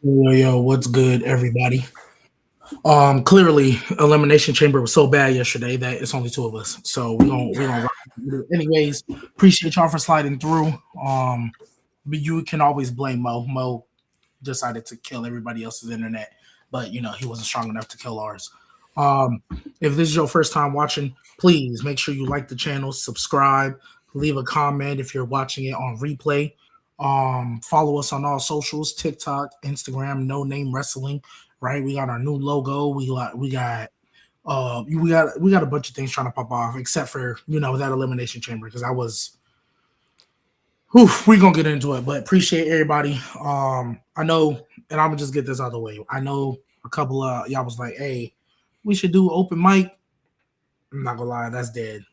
Yo, what's good, everybody? Clearly, Elimination Chamber was so bad yesterday that it's only two of us. So we gonna rock with it. Anyways, appreciate y'all for sliding through. But you can always blame Mo. Mo decided to kill everybody else's internet, but he wasn't strong enough to kill ours. Um, if this is your first time watching, please make sure you like the channel, subscribe, leave a comment if you're watching it on replay. Follow us on all socials: TikTok, Instagram, No Name Wrestling. Right, we got our new logo. We got a bunch of things trying to pop off, except for that elimination chamber because I was. Whew, we gonna get into it, but appreciate everybody. I know, and I'm gonna just get this out of the way. I know a couple of y'all was like, "Hey, we should do open mic." I'm not gonna lie, that's dead.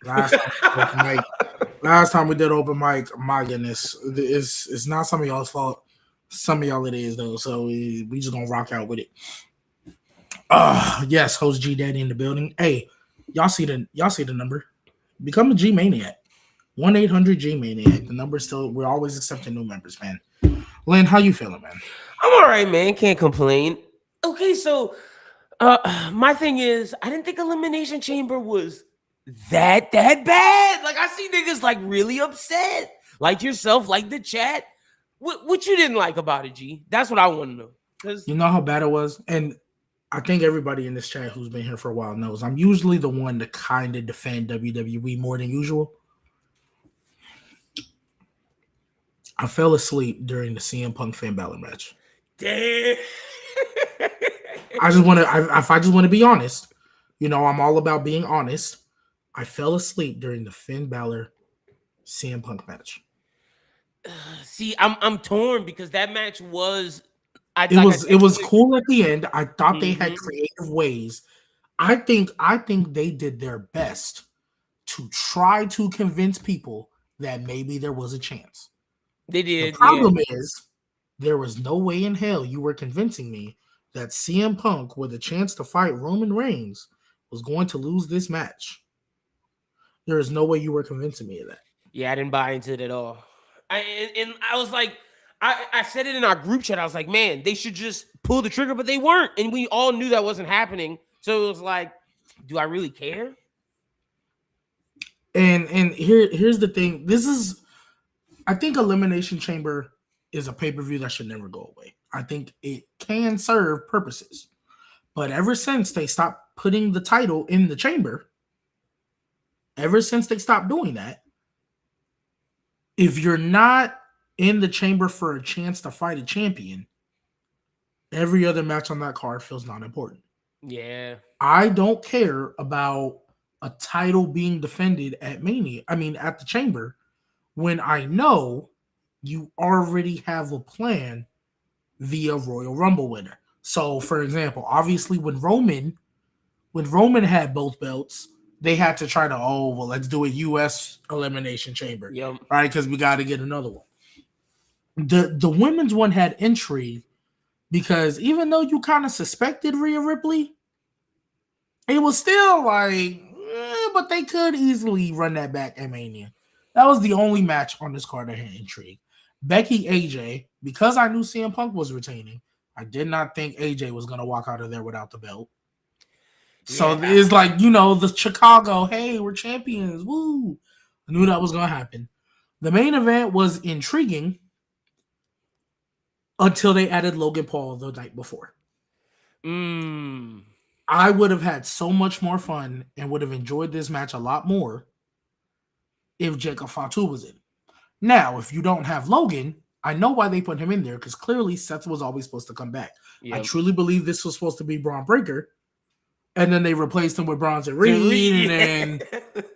Last time we did open mic, my goodness, it's not some of y'all's fault. Some of y'all it is though, so we just gonna rock out with it. Yes, host G Daddy in the building. Hey, y'all see the number. Become a G Maniac. 1-800 G Maniac. The number still, we're always accepting new members, man. Lynn, how you feeling, man? I'm all right, man. Can't complain. Okay, so my thing is, I didn't think Elimination Chamber was that bad. Like, I see niggas like really upset, like yourself, like the chat. What you didn't like about it, G? That's what I want to know. You know how bad it was, and I think everybody in this chat who's been here for a while knows I'm usually the one to kind of defend WWE more than usual. I fell asleep during the CM Punk Finn Balor match. Damn. I just want to. If I just want to be honest, I'm all about being honest. I fell asleep during the Finn Balor CM Punk match. See, I'm torn because that match was. It was cool at the end. I thought they had creative ways. I think they did their best to try to convince people that maybe there was a chance. They did. The problem is there was no way in hell you were convincing me that CM Punk with a chance to fight Roman Reigns was going to lose this match. There is no way you were convincing me of that. Yeah, I didn't buy into it at all. I was like, I said it in our group chat. I was like, man, they should just pull the trigger, but they weren't. And we all knew that wasn't happening. So it was like, do I really care? And here's the thing. I think Elimination Chamber is a pay-per-view that should never go away. I think it can serve purposes. But ever since they stopped putting the title in the chamber, ever since they stopped doing that, if you're not in the chamber for a chance to fight a champion, every other match on that card feels not important. Yeah. I don't care about a title being defended at Mania. I mean, at the chamber, when I know you already have a plan via Royal Rumble winner. So, for example, obviously when Roman had both belts, they had to try to, let's do a U.S. Elimination Chamber, right? Because we got to get another one. The women's one had intrigue because even though you kind of suspected Rhea Ripley, it was still like, but they could easily run that back at Mania. That was the only match on this card that had intrigue. Becky AJ, because I knew CM Punk was retaining, I did not think AJ was going to walk out of there without the belt. So it's like, the Chicago, hey, we're champions, woo. I knew that was going to happen. The main event was intriguing until they added Logan Paul the night before. I would have had so much more fun and would have enjoyed this match a lot more if Jacob Fatu was in. Now, if you don't have Logan, I know why they put him in there because clearly Seth was always supposed to come back. Yep. I truly believe this was supposed to be Braun Breaker, and then they replaced him with Bronson Reed, and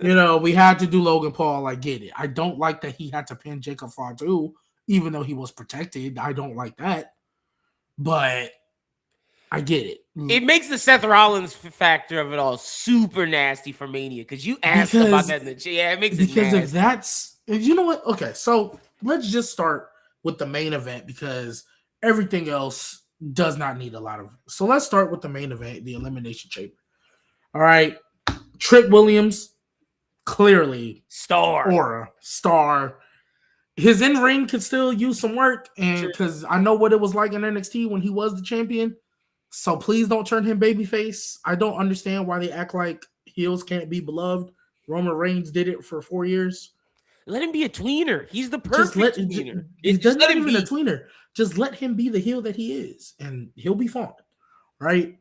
then, we had to do Logan Paul. I get it. I don't like that he had to pin Jacob Fatu, even though he was protected. I don't like that, but I get it. It makes the Seth Rollins factor of it all super nasty for Mania because you asked about that in the chat. Yeah, it makes it nasty. If you know what? Okay, so let's just start with the main event because everything else does not need a lot of. So let's start with the main event, the Elimination Chamber. All right, Trick Williams, clearly star. his in ring could still use some work, and True. because I know what it was like in NXT when he was the champion. So please don't turn him babyface. I don't understand why they act like heels can't be beloved. Roman Reigns did it for 4 years. Let him be a tweener. He's the Just let perfect tweener. he's Just let not him even a be. tweener. Just let him be the heel that he is, and he'll be fine, right?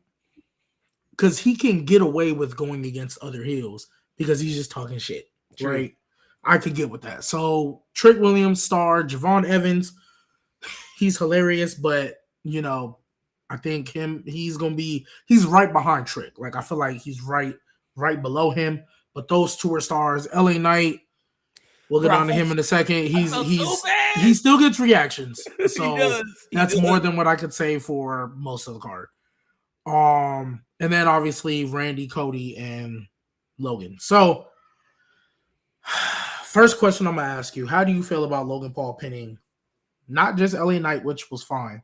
Because he can get away with going against other heels because he's just talking shit, True. right? I could get with that. So Trick Williams star Javon Evans, he's hilarious, but I think he's right behind Trick. Like I feel like he's right below him. But those two are stars. LA Knight, we'll get Bro, on to him in a second. I felt so He bad. still gets reactions. He So does. He that's does. more than what I could say for most of the card. And then obviously Randy, Cody, and Logan. So first question I'm gonna ask you: how do you feel about Logan Paul pinning not just LA Knight, which was fine,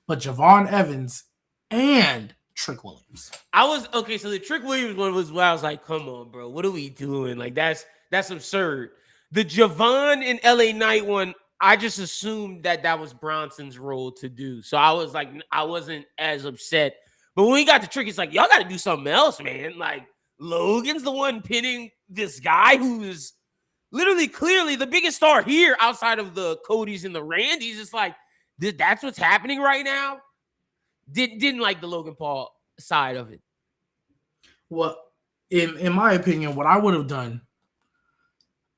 but Javon Evans and Trick Williams? I was okay. So the Trick Williams one was where I was like, "Come on, bro, what are we doing? Like that's absurd." The Javon and LA Knight one, I just assumed that was Bronson's role to do. So I was like, I wasn't as upset. But when we got the Trick, it's like y'all got to do something else, man. Like Logan's the one pinning this guy who's literally clearly the biggest star here outside of the Codys and the Randys. It's like that's what's happening right now. Didn't like the Logan Paul side of it. Well, in my opinion, what I would have done,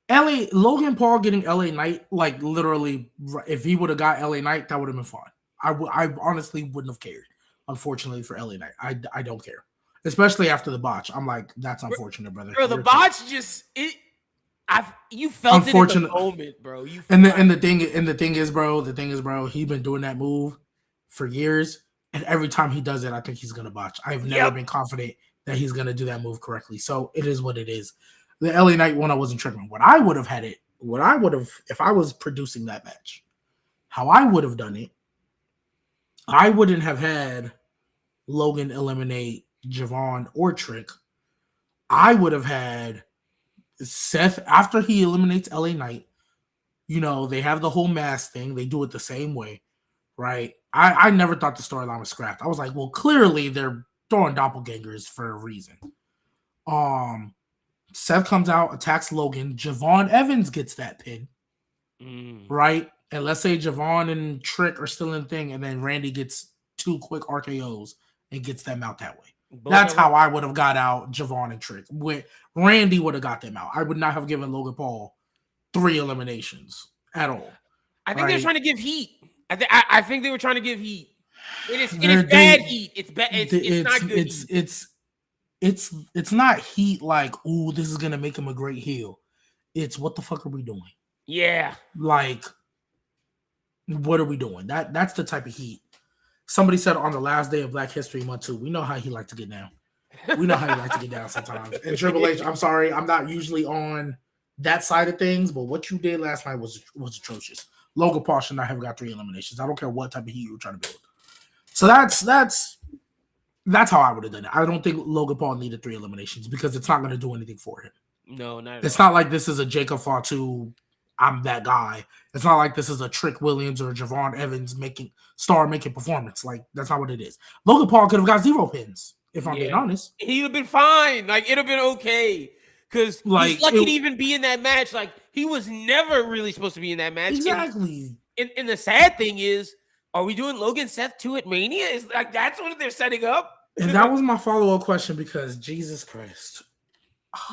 Logan Paul getting LA Knight, like literally, if he would have got LA Knight, that would have been fine. I honestly wouldn't have cared. Unfortunately for LA Knight, I don't care, especially after the botch. I'm like, that's unfortunate, brother. Bro, the botch just it. You felt it in the moment, bro. And the thing is, bro, he's been doing that move for years, and every time he does it, I think he's gonna botch. I've never been confident that he's gonna do that move correctly. So it is what it is. The LA Knight one, I wasn't tripping. What I would have if I was producing that match, how I would have done it, I wouldn't have had Logan eliminate Javon or Trick. I would have had Seth after he eliminates LA Knight. They have the whole mask thing. They do it the same way, right? I never thought the storyline was scrapped. I was like, well, clearly they're throwing doppelgangers for a reason. Seth comes out, attacks Logan. Javon Evans gets that pin, right? And let's say Javon and Trick are still in the thing, and then Randy gets 2 quick RKOs and gets them out that way. That's how I would have got out Javon and Trick. Randy would have got them out. I would not have given Logan Paul 3 eliminations at all. I think they're trying to give heat. I think they were trying to give heat. It's bad heat. It's bad. It's not good heat. It's not heat like, ooh, this is gonna make him a great heel. It's what the fuck are we doing? Yeah. Like, what are we doing? That's the type of heat. Somebody said on the last day of Black History Month too, we know how he liked to get down. We know how he likes to get down sometimes. And Triple H, I'm sorry, I'm not usually on that side of things, but what you did last night was atrocious. Logan Paul should not have got 3 eliminations. I don't care what type of heat you were trying to build. So that's how I would have done it. I don't think Logan Paul needed 3 eliminations because it's not going to do anything for him. No, not it's not like this is a Jacob Fatu, I'm that guy. It's not like this is a Trick Williams or Javon Evans making performance. Like, that's not what it is. Logan Paul could have got 0 pins, if I'm being honest. He'd have been fine. Like, it'd have been okay. Because he's lucky to even be in that match. Like, he was never really supposed to be in that match. Exactly. And the sad thing is, are we doing Logan Seth 2 at Mania? Is like that's what they're setting up? And that was my follow-up question because Jesus Christ.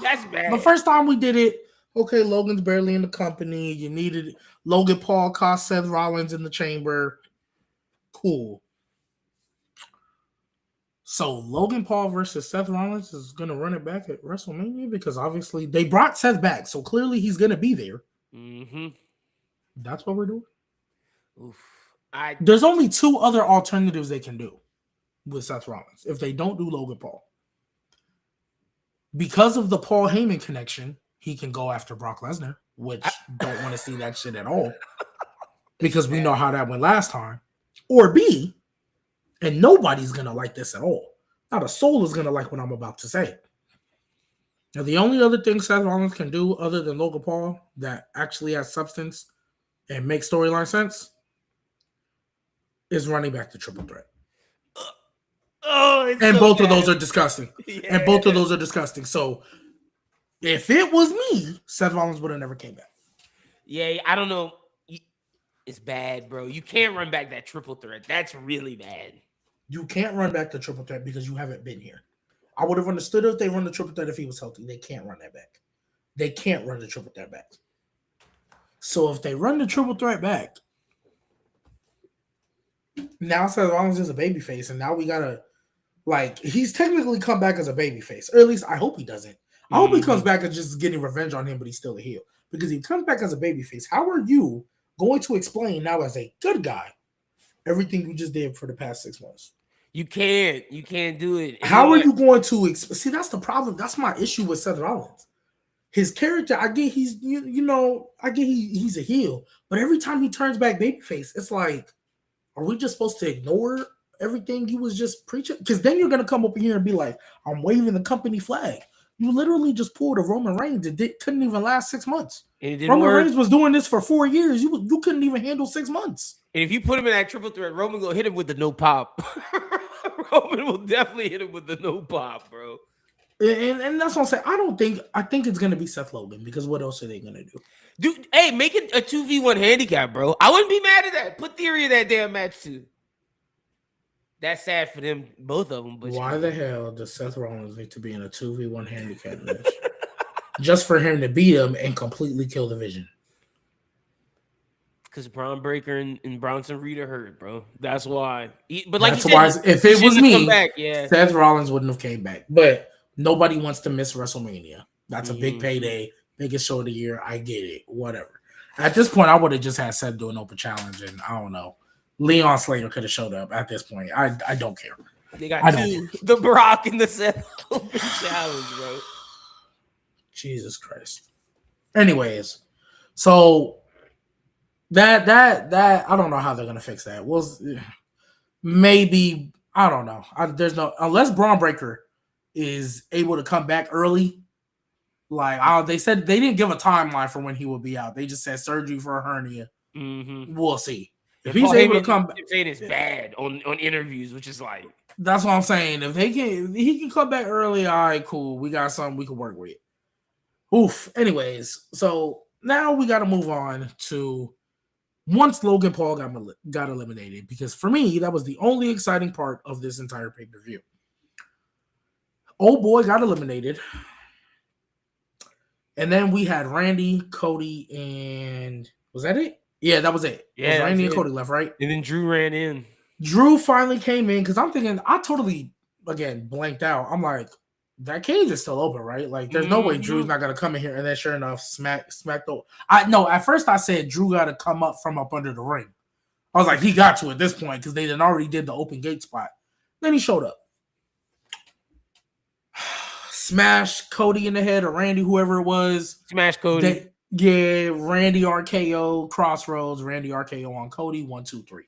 That's bad. The first time we did it, okay, Logan's barely in the company. You needed Logan Paul cost Seth Rollins in the chamber. Cool. So Logan Paul versus Seth Rollins is going to run it back at WrestleMania because obviously they brought Seth back. So clearly he's going to be there. Mm-hmm. That's what we're doing. Oof. There's only 2 other alternatives they can do with Seth Rollins if they don't do Logan Paul. Because of the Paul Heyman connection, he can go after Brock Lesnar, which don't want to see that shit at all because we know how that went last time. Or B, and nobody's going to like this at all. Not a soul is going to like what I'm about to say. Now, the only other thing Seth Rollins can do other than Logan Paul that actually has substance and make storyline sense is running back the triple threat. Oh, it's And so both of bad. those are disgusting. Yeah. And both of those are disgusting. So if it was me, Seth Rollins would have never came back. Yeah, I don't know. It's bad, bro. You can't run back that triple threat. That's really bad. You can't run back the triple threat because you haven't been here. I would have understood if they run the triple threat if he was healthy. They can't run that back. They can't run the triple threat back. So if they run the triple threat back, now Seth Rollins is a babyface, and now we gotta he's technically come back as a babyface, or at least I hope he doesn't. I hope he comes back as just getting revenge on him, but he's still a heel. Because if he comes back as a babyface, how are you going to explain now as a good guy everything you just did for the past 6 months? You can't do it. And how are you going to see? That's the problem. That's my issue with Seth Rollins. His character, I get he's I get he's a heel, but every time he turns back babyface, it's like, are we just supposed to ignore everything he was just preaching? Because then you're gonna come up here and be like, I'm waving the company flag. You literally just pulled a Roman Reigns. Couldn't even last 6 months. Roman Reigns was doing this for 4 years. You couldn't even handle 6 months. And if you put him in that triple threat, Roman will hit him with the no pop. Roman will definitely hit him with the no pop, bro. And that's what I'm saying. I think it's gonna be Seth Logan, because what else are they gonna do? Dude, hey, make it a 2v1 handicap, bro. I wouldn't be mad at that. Put Theory in that damn match too. That's sad for them, both of them. But why the hell does Seth Rollins need to be in a 2v1 handicap match? Just for him to beat him and completely kill the Vision. Because Braun Breaker and Bronson Reed are hurt, bro. That's why. But like that's you said, why if it was me, yeah. Seth Rollins wouldn't have came back. But nobody wants to miss WrestleMania. That's a big payday, biggest show of the year. I get it. Whatever. At this point, I would have just had Seth do an open challenge, and I don't know. Leon Slater could have showed up at this point. I don't care. They got two, the Brock and the Seth open challenge, bro. Jesus Christ. Anyways, so that I don't know how they're gonna fix that. Maybe I don't know. There's no, unless Braun Breaker is able to come back early. They said they didn't give a timeline for when he will be out. They just said surgery for a hernia. Mm-hmm. We'll see. If he's able to come back, saying it's bad on interviews, which is like, that's what I'm saying. If he can come back early, all right, cool. We got something we can work with. Oof. Anyways, so now we got to move on to once Logan Paul got eliminated, because for me that was the only exciting part of this entire pay-per-view. Old boy got eliminated, and then we had Randy, Cody, and was that it? Yeah, that was it. Yeah, was Randy and Cody left, right? And then Drew ran in. Drew finally came in, because I'm thinking, I totally, again, blanked out. I'm like, that cage is still open, right? Like, there's no way Drew's not going to come in here. And then sure enough, smack the... At first I said Drew got to come up from up under the ring. I was like, he got to at this point, because they done already did the open gate spot. Then he showed up. Smash Cody in the head, or Randy, whoever it was. Smash Cody. Randy RKO, Crossroads, Randy RKO on Cody, 1, 2, 3.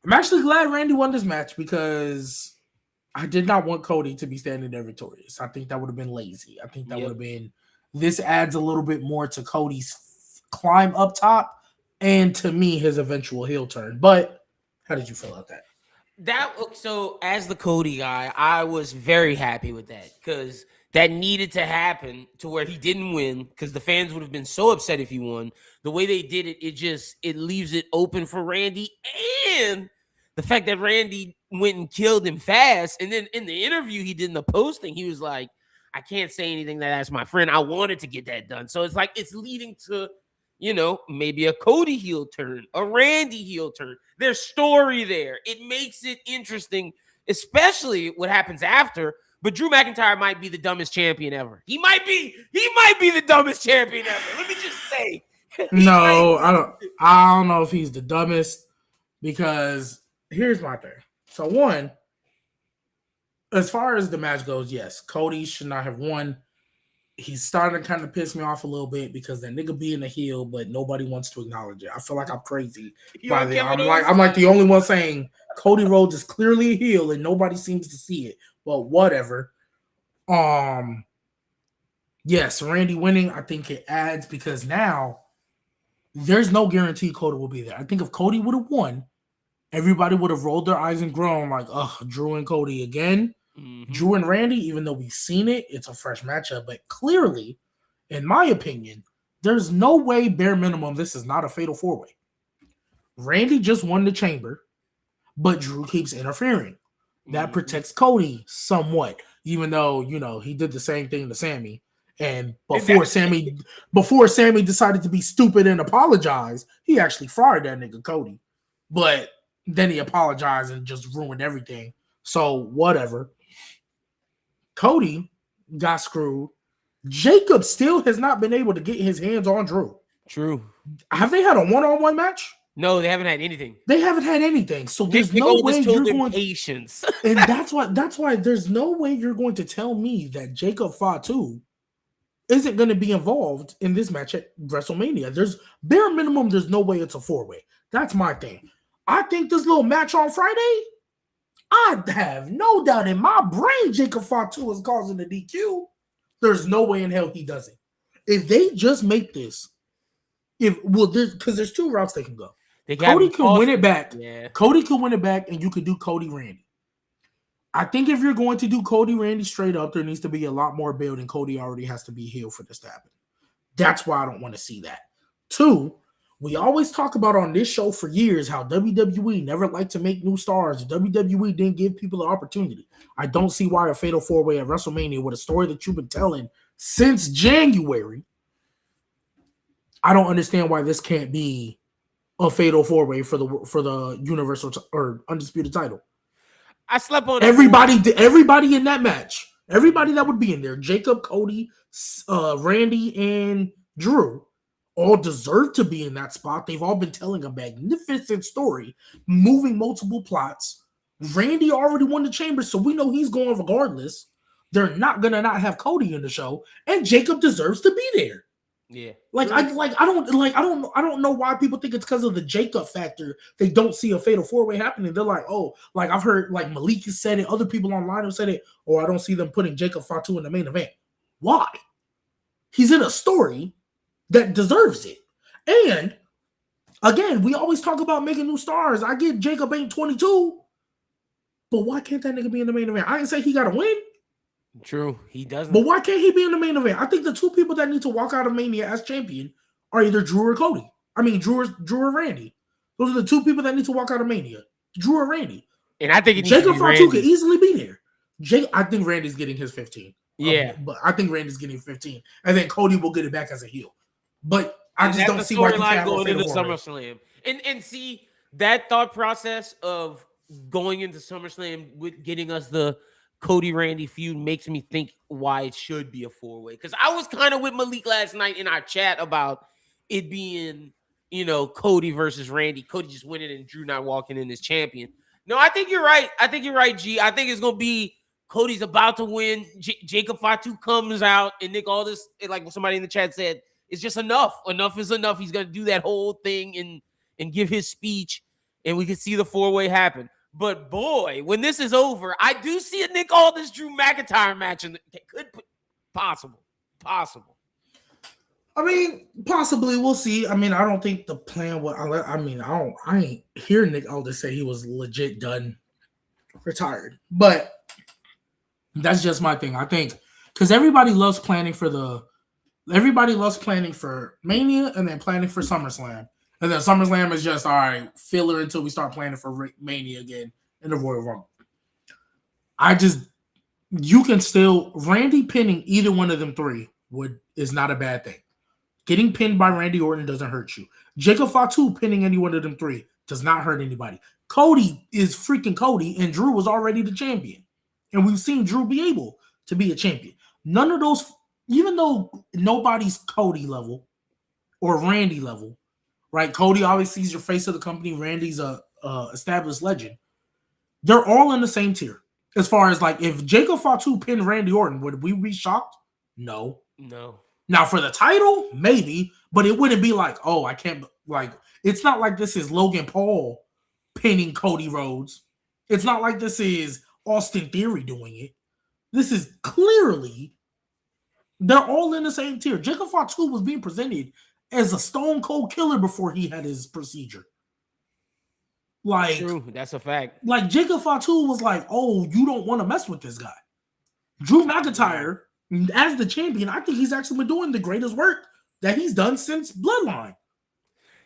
I'm actually glad Randy won this match, because I did not want Cody to be standing there victorious. I think that would have been lazy. I think that would have been... This adds a little bit more to Cody's climb up top, and to me, his eventual heel turn. But how did you feel about that? So as the Cody guy, I was very happy with that, because that needed to happen to where he didn't win, because the fans would have been so upset if he won. The way they did it, it leaves it open for Randy, and the fact that Randy went and killed him fast. And then in the interview he did in the posting, he was like, I can't say anything that's my friend. I wanted to get that done. So it's like, it's leading to, maybe a Cody heel turn, a Randy heel turn. There's story there. It makes it interesting, especially what happens after. But Drew McIntyre might be the dumbest champion ever. He might be the dumbest champion ever. Let me just say. No, I don't know if he's the dumbest, because here's my thing. So one, as far as the match goes, yes, Cody should not have won. He's starting to kind of piss me off a little bit, because that nigga being a heel, but nobody wants to acknowledge it. I feel like I'm crazy. I'm like the only one saying Cody Rhodes is clearly a heel, and nobody seems to see it. Well, whatever. Yes, Randy winning, I think it adds, because now there's no guarantee Cody will be there. I think if Cody would have won, everybody would have rolled their eyes and grown like, ugh, Drew and Cody again. Mm-hmm. Drew and Randy, even though we've seen it, it's a fresh matchup. But clearly, in my opinion, there's no way, bare minimum, this is not a fatal four-way. Randy just won the chamber, but Drew keeps interfering. That protects Cody somewhat, even though, he did the same thing to Sammy. And before Sammy decided to be stupid and apologize, he actually fired that nigga Cody. But then he apologized and just ruined everything. So whatever. Cody got screwed. Jacob still has not been able to get his hands on Drew. True. Have they had a one-on-one match? No, they haven't had anything. They haven't had anything. So there's no way you're going patience. And that's why there's no way you're going to tell me that Jacob Fatu isn't going to be involved in this match at WrestleMania. There's bare minimum, there's no way it's a four-way. That's my thing. I think this little match on Friday, I have no doubt in my brain Jacob Fatu is causing the DQ. There's no way in hell he doesn't. If they just make this, because there's two routes they can go. Cody can win it back. Yeah. Cody can win it back, and you could do Cody Randy. I think if you're going to do Cody Randy straight up, there needs to be a lot more build, and Cody already has to be healed for this to happen. That's why I don't want to see that. Two, we always talk about on this show for years how WWE never liked to make new stars. WWE didn't give people an opportunity. I don't see why a fatal four-way at WrestleMania with a story that you've been telling since January. I don't understand why this can't be a fatal four-way for the Universal or Undisputed title. I slept on everybody in that match. Everybody that would be in there, Jacob, Cody, Randy, and Drew, all deserve to be in that spot. They've all been telling a magnificent story, moving multiple plots. Randy already won the chamber, so we know he's going regardless. They're not gonna not have Cody in the show, and Jacob deserves to be there. Yeah, I don't know why people think it's because of the Jacob factor. They don't see a fatal four-way happening. They're like, oh, like I've heard like Malik has said it, other people online have said it, or I don't see them putting Jacob Fatu in the main event. Why? He's in a story that deserves it. And again, we always talk about making new stars. I get Jacob ain't 22, but why can't that nigga be in the main event? I didn't say he got to win. True, he doesn't. But why can't he be in the main event? I think the two people that need to walk out of Mania as champion are either Drew or Cody. I mean, Drew or Randy. Those are the two people that need to walk out of Mania. Drew or Randy. And I think Jacob Fatu could easily be there. I think Randy's getting his 15. Yeah. But I think Randy's getting 15. And then Cody will get it back as a heel. But I just don't see why you can't going into SummerSlam. And see, that thought process of going into SummerSlam with getting us the Cody Randy feud makes me think why it should be a four-way. Because I was kind of with Malik last night in our chat about it being, Cody versus Randy. Cody just winning and Drew not walking in as champion. No, I think you're right. G. I think it's going to be Cody's about to win. Jacob Fatu comes out and Nick Aldis, like somebody in the chat said, it's just enough. Enough is enough. He's going to do that whole thing and give his speech, and we can see the four-way happen. But boy, when this is over, I do see a Nick Aldis Drew McIntyre match, and it could possible. I mean, possibly we'll see. I mean, I don't think the plan was. I ain't hear Nick Aldis say he was legit done, retired. But that's just my thing. I think because everybody loves planning for Mania and then planning for SummerSlam. And then SummerSlam is just, all right, filler until we start planning for Mania again in the Royal Rumble. Randy pinning either one of them three is not a bad thing. Getting pinned by Randy Orton doesn't hurt you. Jacob Fatu pinning any one of them three does not hurt anybody. Cody is freaking Cody, and Drew was already the champion. And we've seen Drew be able to be a champion. None of those, even though nobody's Cody level or Randy level, right? Cody obviously is your face of the company. Randy's a established legend. They're all in the same tier. As far as like, if Jacob Fatu pinned Randy Orton, would we be shocked? No. Now for the title, maybe, but it wouldn't be like, oh, I can't. Like, it's not like this is Logan Paul pinning Cody Rhodes. It's not like this is Austin Theory doing it. This is clearly they're all in the same tier. Jacob Fatu was being presented as a stone cold killer before he had his procedure. Like, True, that's a fact. like Jacob Fatu was like, "Oh, you don't want to mess with this guy." Drew McIntyre, as the champion, I think he's actually been doing the greatest work that he's done since Bloodline.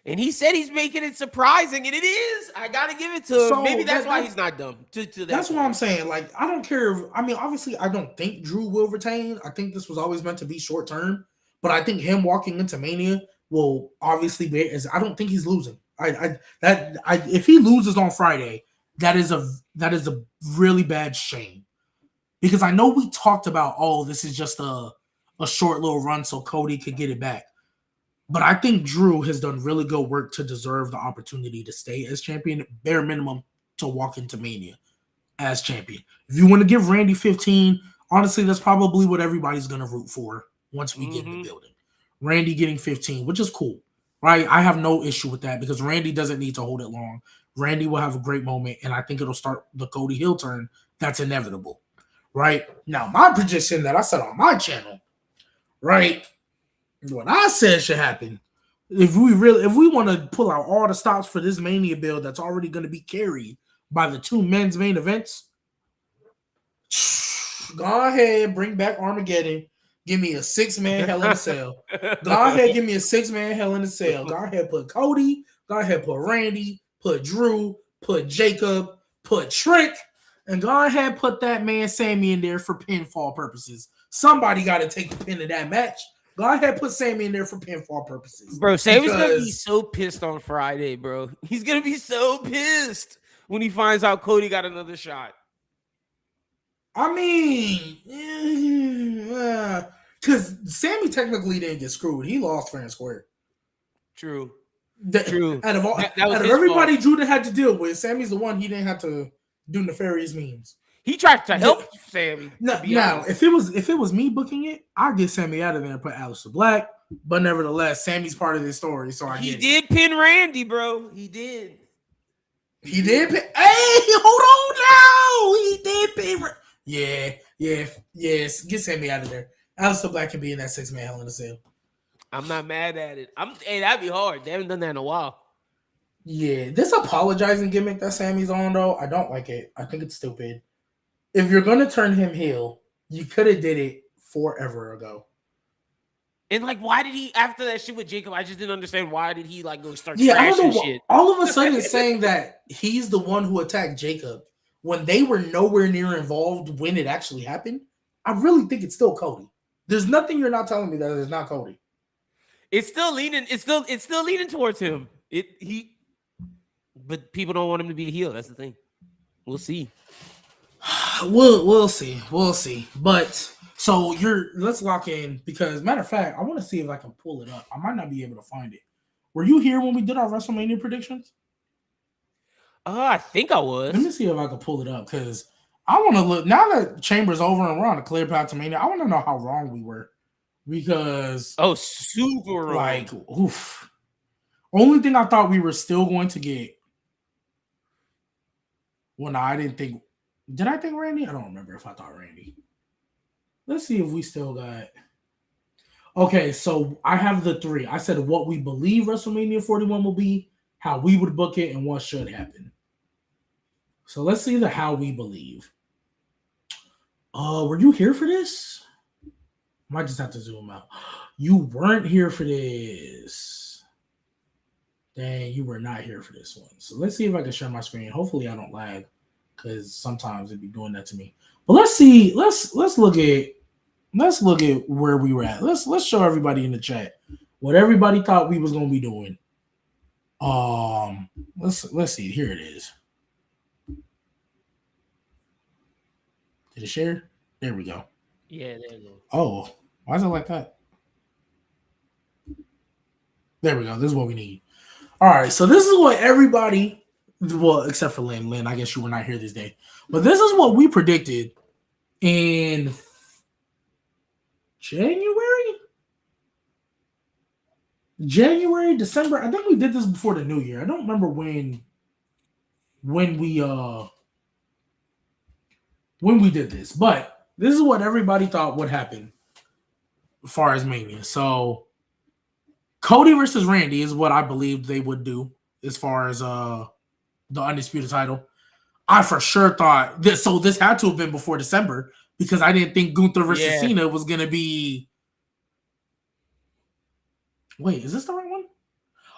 And he said he's making it surprising, and it is. I gotta give it to him. So Maybe that's why he's not dumb. That's what I'm saying. Like, I don't care. I mean, obviously, I don't think Drew will retain. I think this was always meant to be short term. But I think him walking into Mania will obviously be. I don't think he's losing. If he loses on Friday, that is a really bad shame. Because I know we talked about, oh, this is just a short little run so Cody could get it back. But I think Drew has done really good work to deserve the opportunity to stay as champion, bare minimum to walk into Mania as champion. If you want to give Randy 15, honestly, that's probably what everybody's going to root for once we get in the building. Randy getting 15, which is cool, right? I have no issue with that because Randy doesn't need to hold it long. Randy will have a great moment, and I think it'll start the Cody heel turn. That's inevitable, right? Now, my prediction that I said on my channel, right? What I said should happen, if we want to pull out all the stops for this Mania build that's already going to be carried by the two men's main events, go ahead, bring back Armageddon. Give me a 6-man Hell in a Cell. Go ahead, give me a 6-man Hell in a Cell. Go ahead, put Cody. Go ahead, put Randy. Put Drew. Put Jacob. Put Trick. And go ahead, put that man Sammy in there for pinfall purposes. Somebody got to take the pin in that match. Go ahead, put Sammy in there for pinfall purposes. Bro, Sammy's gonna be so pissed on Friday, bro. He's gonna be so pissed when he finds out Cody got another shot. I mean, because Sammy technically didn't get screwed. He lost fair and square. True. True. Out of everybody Drew had to deal with, Sammy's the one he didn't have to do nefarious means. He tried to help Sammy. Now, if it was me booking it, I'd get Sammy out of there and put Aleister Black. But nevertheless, Sammy's part of this story, so he did pin Randy, bro. He did. He did pin. Hey, hold on now. He did pin. Yes. Get Sammy out of there. Aleister Black can be in that 6-man Hell in a Cell. I'm not mad at it. Hey, that'd be hard. They haven't done that in a while. Yeah, this apologizing gimmick that Sammy's on, though, I don't like it. I think it's stupid. If you're gonna turn him heel, you could have did it forever ago. And like, why did he after that shit with Jacob? I just didn't understand why did he like go start trashing shit. All of a sudden, saying that he's the one who attacked Jacob when they were nowhere near involved when it actually happened. I really think it's still Cody. There's nothing you're not telling me that it's not Cody. It's still leaning. It's still leaning towards him. But people don't want him to be a heel. That's the thing. We'll see. We'll see. But so let's lock in because matter of fact, I want to see if I can pull it up. I might not be able to find it. Were you here when we did our WrestleMania predictions? I think I was. Let me see if I can pull it up because I want to look now that Chamber's over and we're on a clear path to Mania. I want to know how wrong we were because super wrong. Like oof. Only thing I thought we were still going to get. Well, no, I didn't think. Did I think Randy? I don't remember if I thought Randy. Let's see if we still got. Okay, so I have the 3. I said what we believe WrestleMania 41 will be, how we would book it, and what should happen. So let's see the how we believe. Were you here for this? Might just have to zoom out. You weren't here for this. Dang, you were not here for this one. So let's see if I can share my screen. Hopefully I don't lag. Because sometimes it'd be doing that to me. But let's see. Let's look at where we were at. Let's show everybody in the chat what everybody thought we was gonna be doing. Let's see. Here it is. Did it share? There we go. Yeah, there you go. Oh, why is it like that? There we go. This is what we need. All right, so this is what everybody. Well, except for Lynn. Lynn, I guess you were not here this day. But this is what we predicted in January, December. I think we did this before the new year. I don't remember when we did this. But this is what everybody thought would happen as far as Mania. So Cody versus Randy is what I believed they would do as far as the undisputed title. I for sure thought this. So this had to have been before December because I didn't think Gunther versus Cena was gonna be. Wait, is this the right one?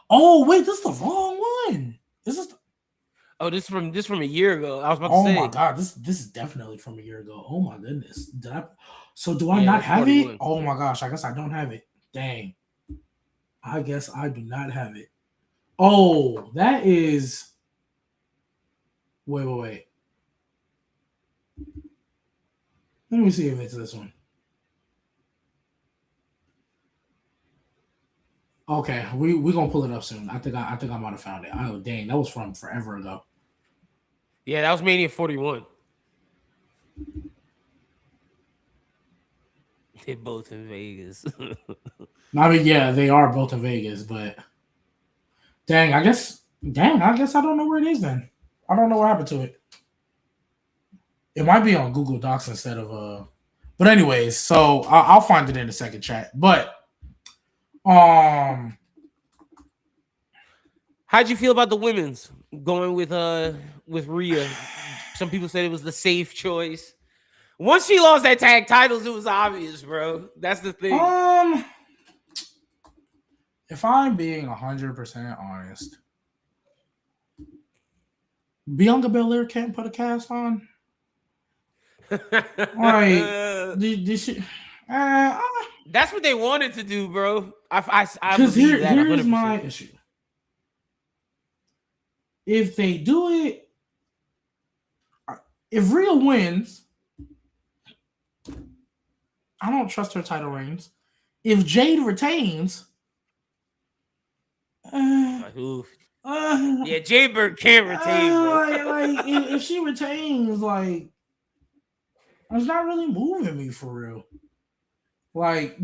Oh wait, this is the wrong one. Is this? Oh, this from a year ago. I was about to say. Oh my god, this is definitely from a year ago. Oh my goodness. Did I? So do I not have 41. It? Oh my gosh, I guess I don't have it. Dang. I guess I do not have it. Oh, that is. Wait. Let me see if it's this one. Okay, we gonna pull it up soon. I think I might have found it. Oh dang, that was from forever ago. Yeah, that was Mania 41. They're both in Vegas. I mean, yeah, they are both in Vegas, but dang, I guess I don't know where it is then. I don't know what happened to it. It might be on Google Docs instead of But anyways, so I'll find it in the second chat. But how'd you feel about the women's going with Rhea? Some people said it was the safe choice. Once she lost that tag titles, it was obvious, bro. That's the thing. If I'm being 100% honest, Bianca Belair can't put a cast on. Like, did she? That's what they wanted to do, bro. I because here's my issue. If they do it, if Rhea wins, I don't trust her title reigns. If Jade retains, yeah, Jade Bird can't retain. Like if she retains, like it's not really moving me for real. Like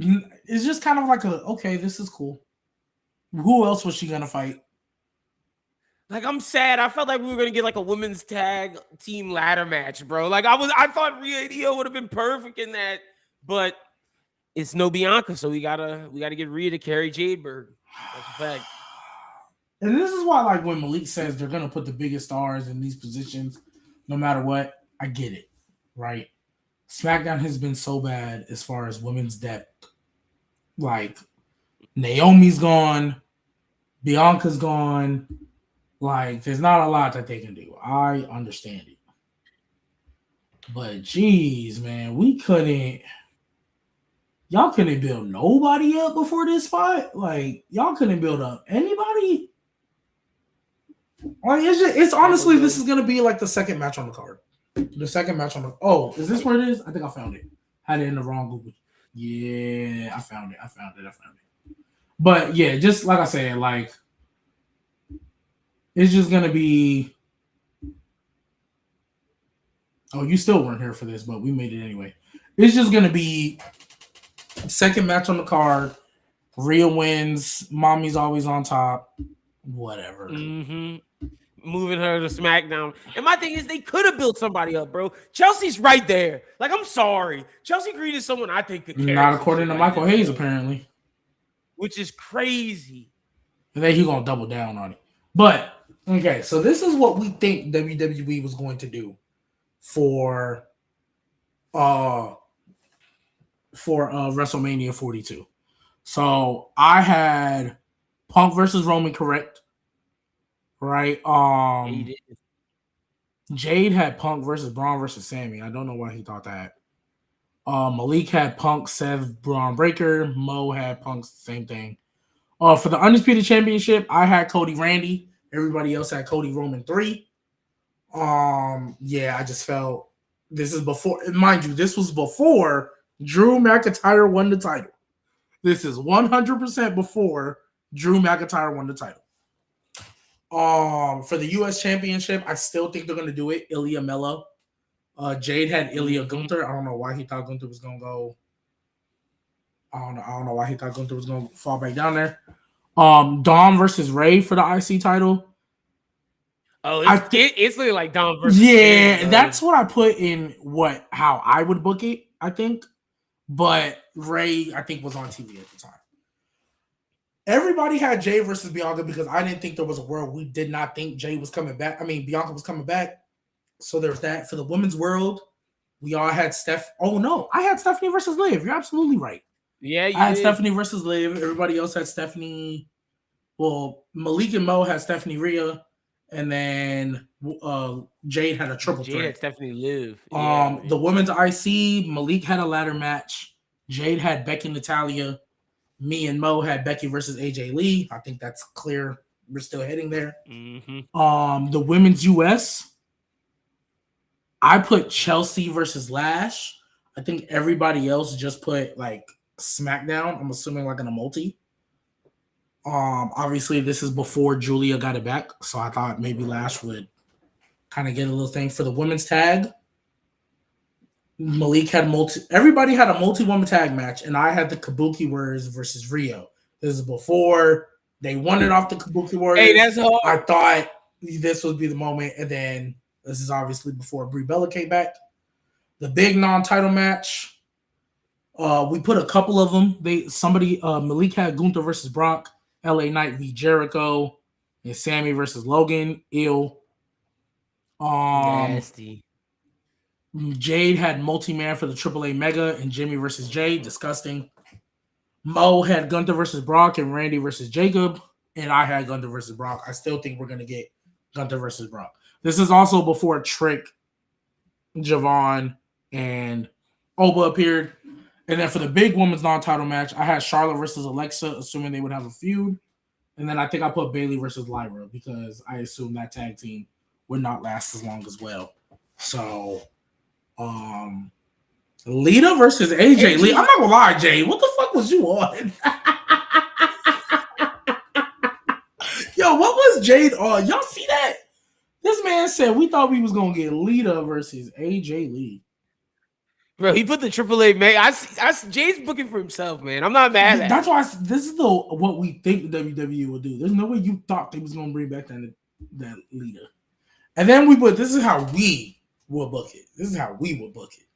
it's just kind of like okay, this is cool. Who else was she gonna fight? Like I'm sad. I felt like we were gonna get like a women's tag team ladder match, bro. Like I thought Rhea and Io would have been perfect in that, but it's no Bianca, so we gotta get Rhea to carry Jade Bird. That's a fact. And this is why, like, when Malik says they're gonna put the biggest stars in these positions, no matter what, I get it, right? SmackDown has been so bad as far as women's depth. Like, Naomi's gone, Bianca's gone. Like, there's not a lot that they can do. I understand it. But, geez, man, y'all couldn't build nobody up before this spot? Like, y'all couldn't build up anybody? Like, it's honestly, this is going to be like the second match on the card. The second match on the... Oh, is this where it is? I think I found it. Had it in the wrong Google. Yeah, I found it. But, yeah, just like I said, like, it's just going to be... Oh, you still weren't here for this, but we made it anyway. It's just going to be second match on the card. Rhea wins. Mommy's always on top. Whatever. Mm-hmm. Moving her to SmackDown. And my thing is, they could have built somebody up, bro. Chelsea's right there. Like, I'm sorry. Chelsea Green is someone I think could carry. Not according to Michael Hayes, apparently. Which is crazy. And then he's going to double down on it. But, okay, so this is what we think WWE was going to do for WrestleMania 42. So, I had Punk versus Roman correct. Right. Jade had Punk versus Braun versus Sammy. I don't know why he thought that. Malik had Punk, Seth, Braun Breaker. Mo had Punk, same thing. For the Undisputed Championship, I had Cody Randy. Everybody else had Cody Roman 3. Yeah, I just felt this is before, mind you, this was before Drew McIntyre won the title. This is 100% before Drew McIntyre won the title. For the U.S. Championship, I still think they're going to do it. Ilya Mello. Jade had Ilya Gunther. I don't know why he thought Gunther was going to go. I don't know why he thought Gunther was going to fall back down there. Dom versus Ray for the IC title. Oh, it's literally like Dom versus Ray, that's what I put in how I would book it, I think. But Ray, I think, was on TV at the time. Everybody had Jay versus Bianca because I didn't think there was a world we did not think Jay was coming back. I mean, Bianca was coming back. So there's that. For the women's world, we all had Steph. Oh no, I had Stephanie versus Liv. You're absolutely right. Yeah, you I had did. Stephanie versus Liv. Everybody else had Stephanie. Well, Malik and Mo had Stephanie Rhea, and then Jade had a triple Jade had threat. Stephanie Liv. Yeah, man. The women's IC, Malik had a ladder match. Jade had Becky Natalia. Me and Mo had Becky versus AJ Lee. I think that's clear. We're still heading there. The women's US, I put Chelsea versus Lash. I think everybody else just put like SmackDown. I'm assuming like in a multi. Obviously this is before Julia got it back, so I thought maybe Lash would kind of get a little thing for the women's tag. Malik had everybody had a multi-woman tag match, and I had the Kabuki Warriors versus Rio. This is before they won it off the Kabuki Warriors. Hey, that's hard. I thought this would be the moment, and then this is obviously before Brie Bella came back. The big non-title match. We put a couple of them. Malik had Gunther versus Brock, LA Knight v Jericho, and Sammy versus Logan. Ill. Nasty. Jade had multi-man for the AAA Mega and Jimmy versus Jay. Disgusting. Mo had Gunther versus Brock and Randy versus Jacob. And I had Gunther versus Brock. I still think we're going to get Gunther versus Brock. This is also before Trick, Javon, and Oba appeared. And then for the big women's non-title match, I had Charlotte versus Alexa, assuming they would have a feud. And then I think I put Bayley versus Lyra because I assume that tag team would not last as long as well. So... Lita versus AJ Lee. I'm not gonna lie, Jay. What the fuck was you on? Yo, what was Jade on? Y'all see that? This man said we thought we was gonna get Lita versus AJ Lee. Bro, he put the AAA man. I Jay's booking for himself, man. I'm not mad at. That's why this is what we think WWE will do. There's no way you thought they was gonna bring back that Lita. And then we put this is how we will book it. This is how we will book it.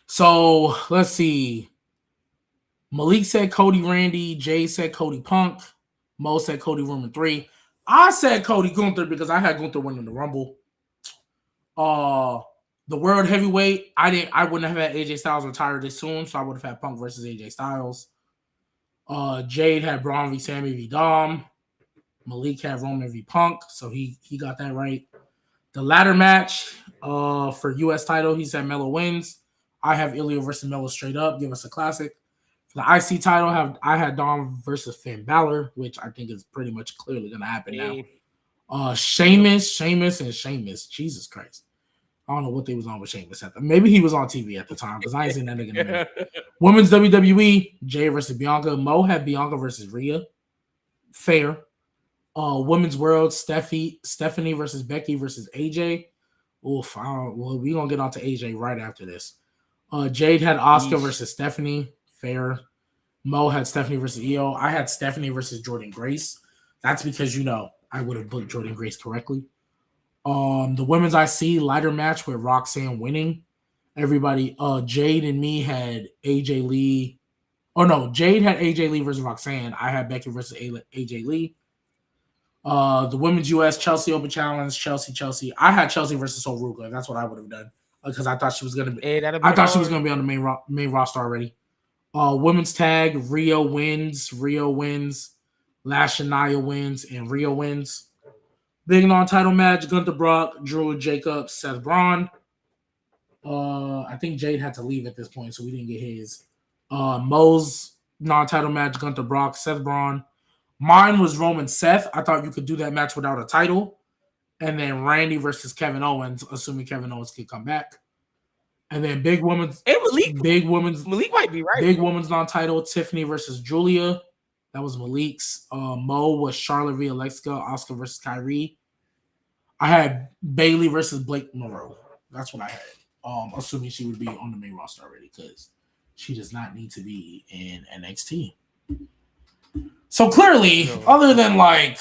So let's see. Malik said Cody Randy. Jay said Cody Punk. Mo said Cody Roman 3. I said Cody Gunther because I had Gunther winning the Rumble. The World Heavyweight, I wouldn't have had AJ Styles retire this soon, so I would have had Punk versus AJ Styles. Jade had Braun v Sammy v Dom. Malik had Roman v Punk, so he got that right. The ladder match for U.S. title, he said Melo wins. I have Ilya versus Melo straight up. Give us a classic. For the IC title, I had Dom versus Finn Balor, which I think is pretty much clearly going to happen now. Sheamus. Jesus Christ. I don't know what they was on with Sheamus at the maybe he was on TV at the time because I ain't seen that nigga in a minute. Women's WWE, Jay versus Bianca. Mo had Bianca versus Rhea. Fair. Women's World, Stephanie versus Becky versus AJ. Oof, we're going to get on to AJ right after this. Jade had Asuka versus Stephanie. Fair. Mo had Stephanie versus Io. I had Stephanie versus Jordan Grace. That's because, I would have booked Jordan Grace correctly. The women's IC ladder match with Roxanne winning. Everybody, Jade and me had AJ Lee. Oh, no, Jade had AJ Lee versus Roxanne. I had Becky versus AJ Lee. The women's US Chelsea Open Challenge, Chelsea. I had Chelsea versus Soruka. That's what I would have done because I thought she was gonna be. I thought she was gonna be on the main roster already. Women's tag, Rio wins. Lash and Nia wins, and Rio wins. Big non-title match: Gunther Brock, Drew Jacobs, Seth Braun. I think Jade had to leave at this point, so we didn't get his. Mo's non-title match: Gunther Brock, Seth Braun. Mine was Roman Seth. I thought you could do that match without a title. And then Randy versus Kevin Owens, assuming Kevin Owens could come back. And then Malik might be right. Big women's non-title, Tiffany versus Julia. That was Malik's. Mo was Charlotte v Alexa, Asuka versus Kyrie. I had Bayley versus Blake Monroe. That's what I had. Assuming she would be on the main roster already because she does not need to be in NXT. So clearly, other than like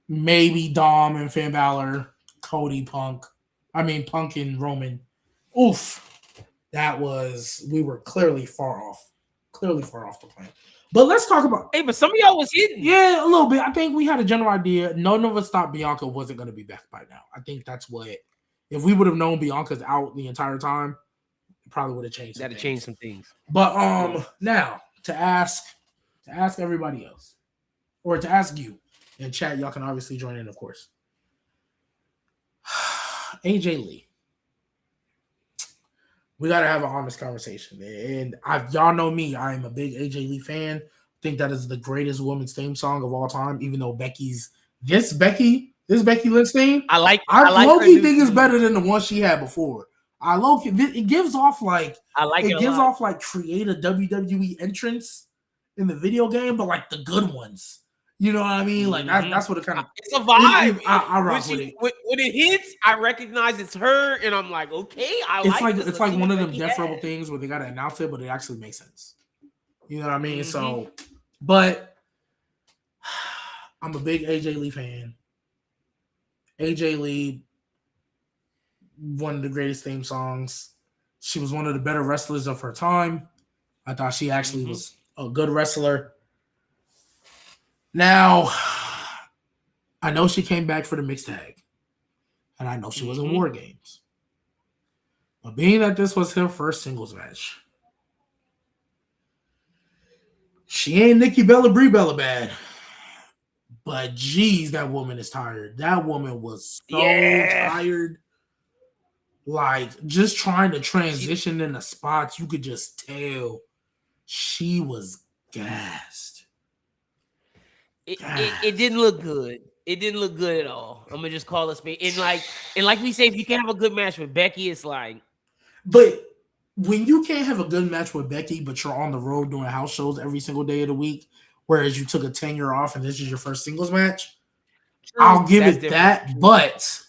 maybe Dom and Finn Balor, Punk and Roman, we were clearly far off clearly far off the plan. But let's talk about. Hey, but some of y'all was hitting. Yeah, a little bit. I think we had a general idea. None of us thought Bianca wasn't going to be back by now. I think that's what. If we would have known Bianca's out the entire time, it probably would have changed. That'd change some things. But now to ask everybody else, or to ask you in chat, y'all can obviously join in, of course. AJ Lee. We gotta have an honest conversation, and y'all know me. I am a big AJ Lee fan. I think that is the greatest women's theme song of all time. Even though this Becky Lynch theme, I like low-key think it's better than the one she had before. It gives off like create a WWE entrance in the video game, but like the good ones. You know what I mean? Like that's what it kind of. It's a vibe. I rock with it. When it hits, I recognize it's her, and I'm like, okay, it's like one of them Death Rebel things where they gotta announce it, but it actually makes sense. You know what I mean? So, but I'm a big AJ Lee fan. AJ Lee, one of the greatest theme songs. She was one of the better wrestlers of her time. I thought she actually was a good wrestler. Now, I know she came back for the mixed tag, and I know she was in War Games. But being that this was her first singles match, she ain't Nikki Bella, Brie Bella bad. But geez, that woman is tired. That woman was so tired. Like, just trying to transition in the spots, you could just tell she was gassed. It didn't look good. It didn't look good at all. I'm gonna just call it spade. And like we say, if you can't have a good match with Becky, it's like. But when you can't have a good match with Becky, but you're on the road doing house shows every single day of the week, whereas you took a 10-year off and this is your first singles match, I'll give it that. But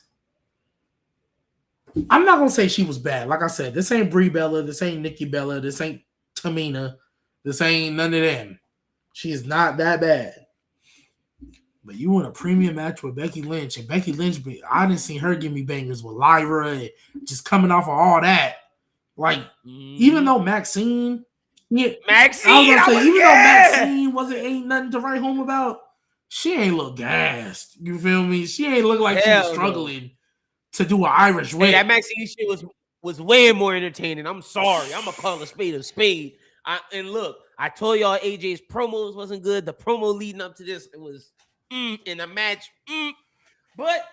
I'm not gonna say she was bad. Like I said, this ain't Brie Bella, this ain't Nikki Bella, this ain't Tamina, this ain't none of them. She is not that bad. But you want a premium match with Becky Lynch, and Becky Lynch, I didn't see her give me bangers with Lyra and just coming off of all that. Like, even though Maxine, even though Maxine ain't nothing to write home about, she ain't look gassed. You feel me? She ain't look like she was struggling to do an Irish whip. Hey, that Maxine shit was way more entertaining. I'm sorry. I'm gonna call a spade. And look, I told y'all AJ's promos wasn't good. The promo leading up to this, it was in a match. But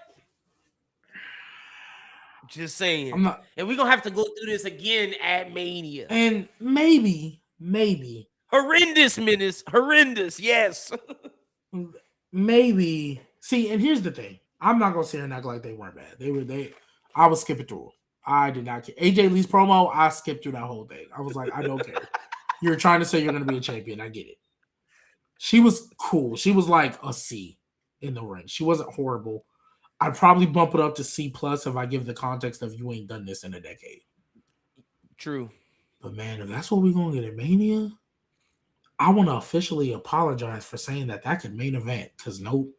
just saying. And we're gonna have to go through this again at Mania. And maybe horrendous minutes. Horrendous, yes. Maybe. See, and here's the thing. I'm not gonna sit here and act like they weren't bad. I was skipping through them. I did not care. AJ Lee's promo, I skipped through that whole thing. I was like, I don't care. You're trying to say you're gonna be a champion. I get it. She was cool. She was like a C in the ring. She wasn't horrible. I'd probably bump it up to C+ if I give the context of you ain't done this in a decade. True. But man, if that's what we're gonna get at Mania, I want to officially apologize for saying that could main event. Because nope.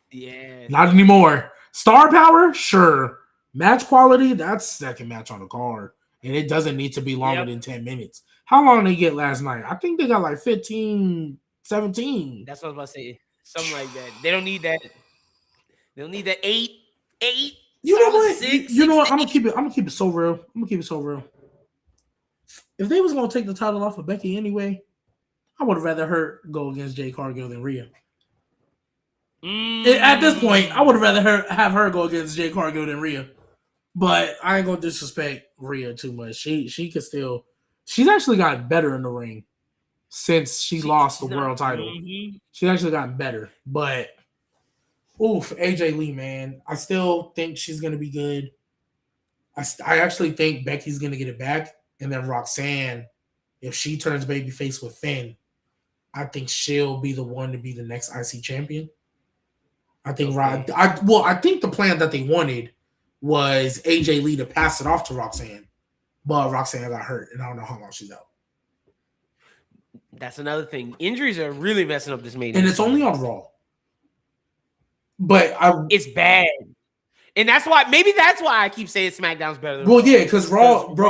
Yeah. Not anymore. Star power? Sure. Match quality? That's second match on the card. And it doesn't need to be longer than 10 minutes. How long did they get last night? I think they got like 15, 17. That's what I was about to say. Something like that. They don't need that. They don't need that 8. You know what? 6, you know what? I'm gonna keep it so real. If they was gonna take the title off of Becky anyway, I would have rather her go against Jade Cargill than Rhea. At this point, I would have rather have her go against Jade Cargill than Rhea. But I ain't gonna disrespect Rhea too much. She could still. She's actually gotten better in the ring since she lost the world title. She's actually gotten better. But AJ Lee, man, I still think she's gonna be good. I actually think Becky's gonna get it back, and then Roxanne, if she turns babyface with Finn, I think she'll be the one to be the next IC champion. I think I think the plan that they wanted was AJ Lee to pass it off to Roxanne, but Roxanne got hurt, and I don't know how long she's out. That's another thing. Injuries are really messing up this Mania, and it's only on Raw. But it's bad, and that's why I keep saying SmackDown's better than Raw. Yeah, because Raw, bro,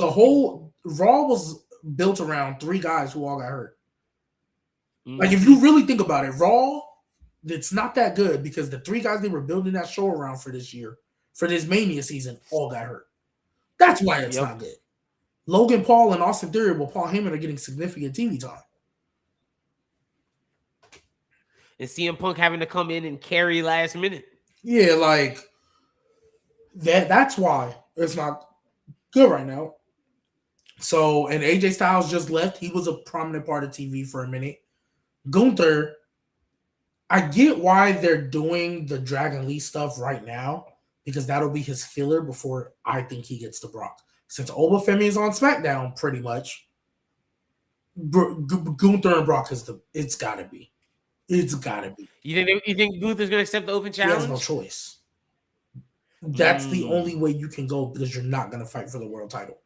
the whole Raw was built around 3 guys who all got hurt. Like, if Mm-hmm. you really think about it, Raw, it's not that good because the 3 guys they were building that show around for this year, for this Mania season, all got hurt. That's why it's Yep. not good. Logan Paul and Austin Theory, well, Paul Heyman are getting significant TV time. And CM Punk having to come in and carry last minute. Yeah, like that's why it's not good right now. So, and AJ Styles just left. He was a prominent part of TV for a minute. Gunther, I get why they're doing the Dragon Lee stuff right now because that'll be his filler before I think he gets to Brock. Since Obafemi is on SmackDown, pretty much, Gunther and Brock is it's gotta be. It's gotta be. You think Gunther's gonna accept the open He challenge? has no choice. That's the only way you can go because you're not gonna fight for the world title.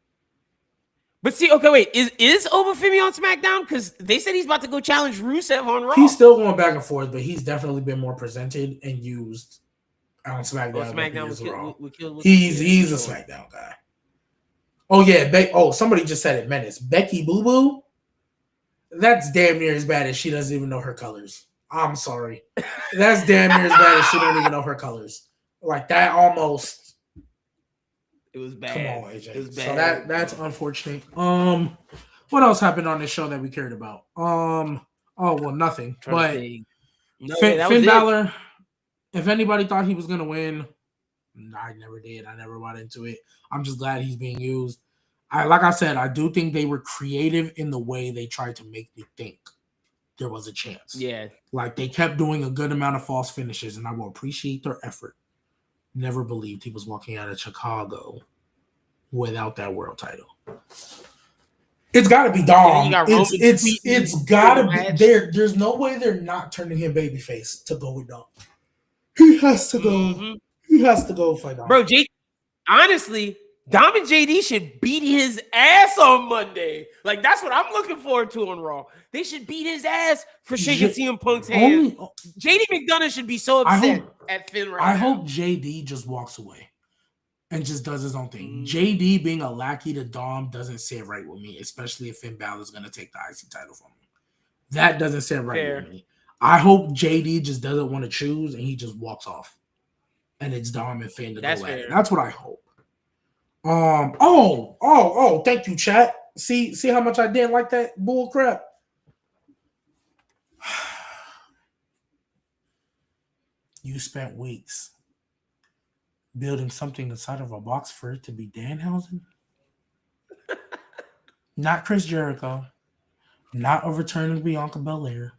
But see, okay, wait, is Obafemi on SmackDown? Because they said he's about to go challenge Rusev on Raw. He's still going back and forth, but he's definitely been more presented and used on SmackDown. He's a SmackDown guy. Oh yeah, somebody just said it. Menace Becky Boo Boo. That's damn near as bad as she doesn't even know her colors. I'm sorry, that's damn near as bad as she don't even know her colors. Like that almost. It was bad. Come on, AJ. It was bad. So that's unfortunate. What else happened on this show that we cared about? Nothing. But Finn Balor, if anybody thought he was gonna win, I never did. I never bought into it. I'm just glad he's being used. Like I said, I do think they were creative in the way they tried to make me think there was a chance. Yeah. Like they kept doing a good amount of false finishes, and I will appreciate their effort. Never believed he was walking out of Chicago without that world title. It's got to be Dom. It's got to be there. There's no way they're not turning him babyface to go with Dom. He has to go. Mm-hmm. He has to go fight Dom. Bro, honestly, Dom and JD should beat his ass on Monday. Like, that's what I'm looking forward to on Raw. They should beat his ass for shaking CM Punk's hand. JD McDonough should be so upset at Finn right now. I hope JD just walks away and just does his own thing. JD being a lackey to Dom doesn't sit right with me, especially if Finn Balor is going to take the IC title from him. That doesn't sit right with me. I hope JD just doesn't want to choose and he just walks off. And it's Dom and Finn to go at it. That's what I hope. Thank you, chat. See how much I didn't like that bull crap. You spent weeks building something inside of a box for it to be Danhausen? Not Chris Jericho. Not a return of Bianca Belair.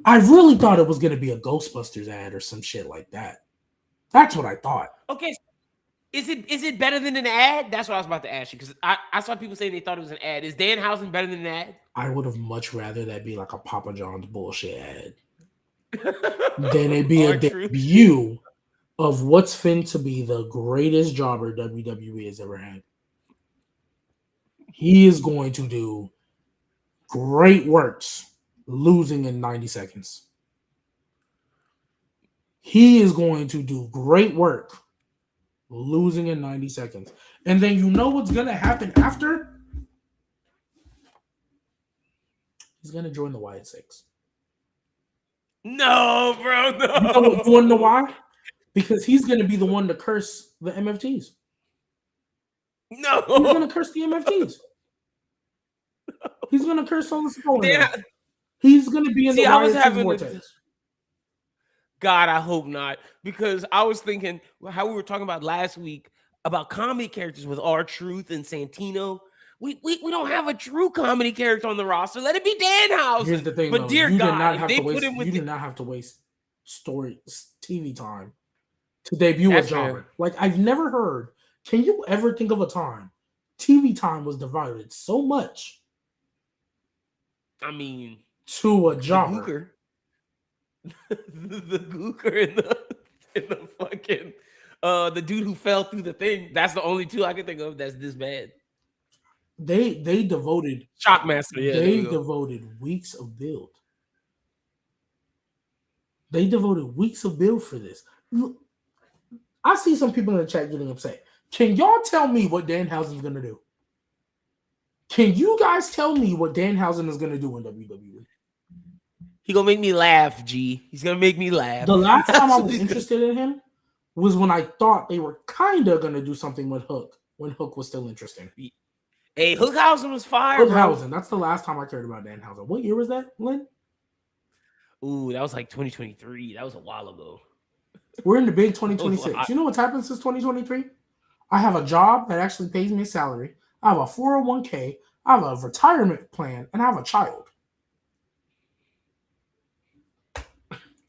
I really thought it was going to be a Ghostbusters ad or some shit like that. That's what I thought. Okay. Is it better than an ad? That's what I was about to ask you because I saw people saying they thought it was an ad. Is Danhausen better than an ad? I would have much rather that be like a Papa John's bullshit ad than it be a debut of what's fin to be the greatest jobber WWE has ever had. He is going to do great works losing in 90 seconds. He is going to do great work losing in 90 seconds. And then you know what's going to happen after? He's going to join the Wyatt Six. No, bro, no. You want to know why? Because he's going to be the one to curse the MFTs. No. He's going to curse the MFTs. He's going to curse all the support. He's going to be in the Wyatt Six vortex. God, I hope not. Because I was thinking how we were talking about last week about comedy characters with R-Truth and Santino. We don't have a true comedy character on the roster. Let it be Danhausen. Here's the thing, but dear God, you did not have to waste TV time to debut a jobber. Like I've never heard. Can you ever think of a time TV time was divided so much? I mean, to a jobber. The Gooker in the fucking the dude who fell through the thing. That's the only two I can think of that's this bad. They devoted Shockmaster. Yeah, they devoted weeks of build. They devoted weeks of build for this. Look, I see some people in the chat getting upset. Can y'all tell me what Danhausen's gonna do? Can you guys tell me what Danhausen is going to do in WWE? He gonna make me laugh, G. He's gonna make me laugh. The last time That's I what was he's gonna. interested in him was when I thought they were kind of going to do something with Hook, when Hook was still interesting. Hey, Hookhausen was fire, bro. Hookhausen, that's the last time I cared about Danhausen. What year was that, Lynn? Ooh, that was like 2023. That was a while ago. We're in the big That was a 2026. lot. You know what's happened since 2023? I have a job that actually pays me a salary. I have a 401k. I have a retirement plan, and I have a child.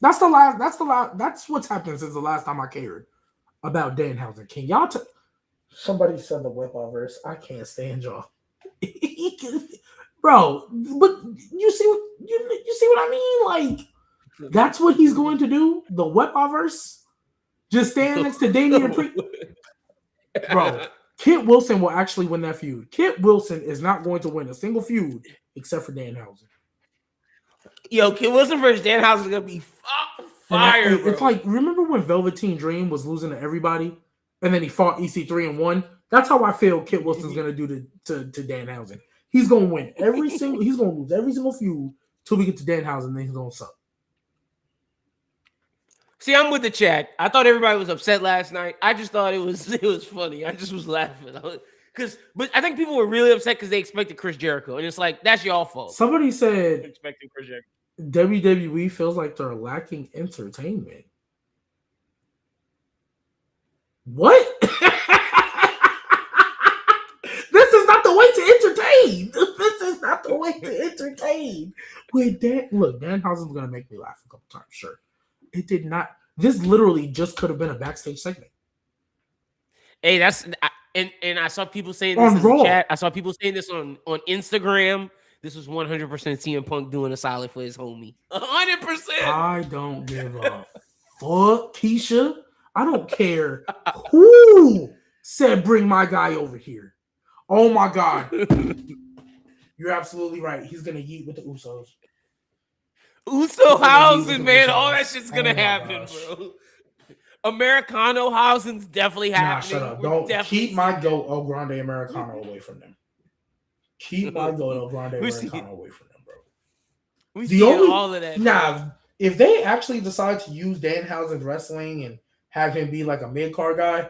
That's the last. That's the last. That's what's happened since the last time I cared about Danhausen. Can y'all? Somebody said the Whippoverse. I can't stand y'all, bro. But you see what you see what I mean? Like that's what he's going to do. The Whippoverse. Just stand next to Damian Priest. Bro, Kit Wilson will actually win that feud. Kit Wilson is not going to win a single feud except for Danhausen. Yo, Kid Wilson versus Danhausen is gonna be fire, bro. It's like, remember when Velveteen Dream was losing to everybody, and then he fought EC3 and won? That's how I feel Kit Wilson's gonna do to Danhausen. He's gonna win every single. He's gonna lose every single feud till we get to Danhausen. Then he's gonna suck. See, I'm with the chat. I thought everybody was upset last night. I just thought it was funny. I just was laughing but I think people were really upset because they expected Chris Jericho, and it's like that's y'all fault. Somebody said Expecting Chris Jericho. WWE feels like they're lacking entertainment. What? This is not the way to entertain. This is not the way to entertain. Wait, Danhausen's gonna make me laugh a couple times, sure. It did not. This literally just could have been a backstage segment. Hey, and I saw people saying this in the chat. I saw people saying this on Instagram. This was 100% CM Punk doing a solid for his homie. 100%. I don't give a fuck, Keisha. I don't care who said bring my guy over here. Oh my God. You're absolutely right. He's gonna yeet with the Usos. Uso housing, man. All that shit's gonna happen, bro. Americano housing's definitely happening. Nah, shut up. Don't keep my goat El Grande Americano away from them. Keep my goat El Grande Americano away from them, bro. We see all of that. Nah, if they actually decide to use Danhausen's wrestling and have him be like a mid-card guy,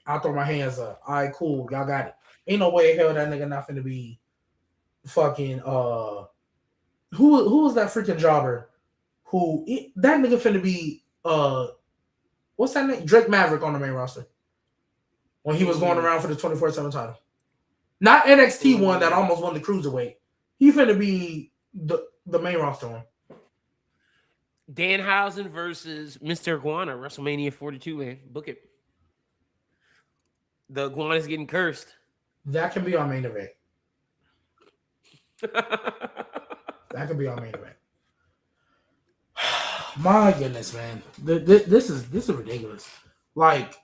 I'll throw my hands up. All right, cool. Y'all got it. Ain't no way in hell that nigga not finna be fucking who was that freaking jobber? That nigga finna be what's that name? Drake Maverick on the main roster. When he was going around for the 24/7 title. Not NXT one that almost won the cruiserweight. He finna be the main roster one. Danhausen versus Mr. Iguana, WrestleMania 42, man. Book it. The Iguana's getting cursed. That can be our main event. That could be our main event. My goodness, man. This is ridiculous. Like,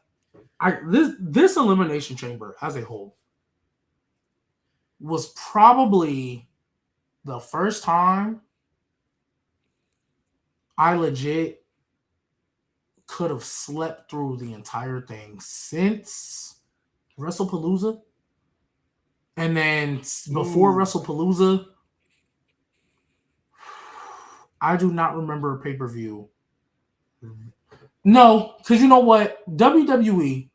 this Elimination Chamber as a whole was probably the first time I legit could have slept through the entire thing since WrestlePalooza. And then before WrestlePalooza, I do not remember a pay-per-view. No, because you know what? WWE,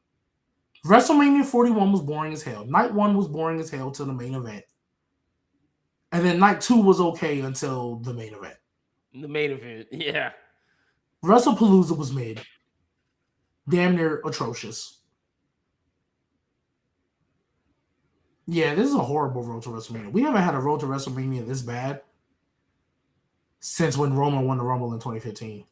WrestleMania 41 was boring as hell. Night 1 was boring as hell till the main event. And then Night 2 was okay until the main event. The main event, yeah. WrestlePalooza was mid. Damn near atrocious. Yeah, this is a horrible road to WrestleMania. We haven't had a road to WrestleMania this bad since when Roman won the Rumble in 2015.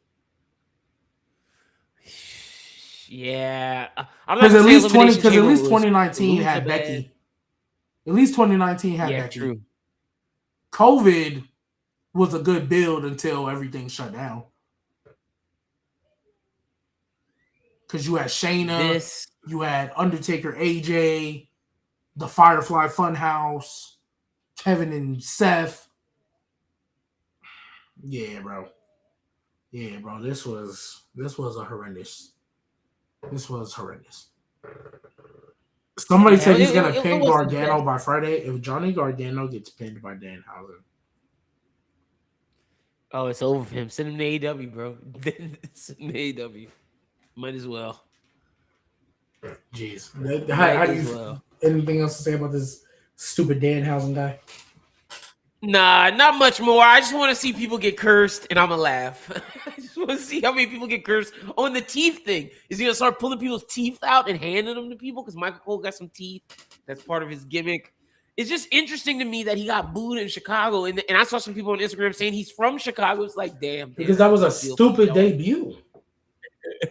Yeah, because at least 2019 had Becky. At least 2019 had Becky. True. COVID was a good build until everything shut down. Because you had Shayna, you had Undertaker, AJ, the Firefly Funhouse, Kevin and Seth. Yeah, bro. This was a horrendous. This was horrendous. Somebody Yeah, said he's gonna it pin wasn't the Gargano best. by Friday. If Johnny Gargano gets pinned by Danhausen, Oh, it's over for him. Send him to AEW, bro. Send him to AEW. Might as well. jeez. How Might do as you? well. Anything else to say about this stupid Danhausen guy? Nah, not much more. I just want to see people get cursed, and I'm gonna laugh. I just want to see how many people get cursed on the teeth thing. Is he gonna start pulling people's teeth out and handing them to people? Because Michael Cole got some teeth. That's part of his gimmick. It's just interesting to me that he got booed in Chicago, and I saw some people on Instagram saying he's from Chicago. It's like, damn, Because Danhausen, that was I a feel for you, stupid dog. debut.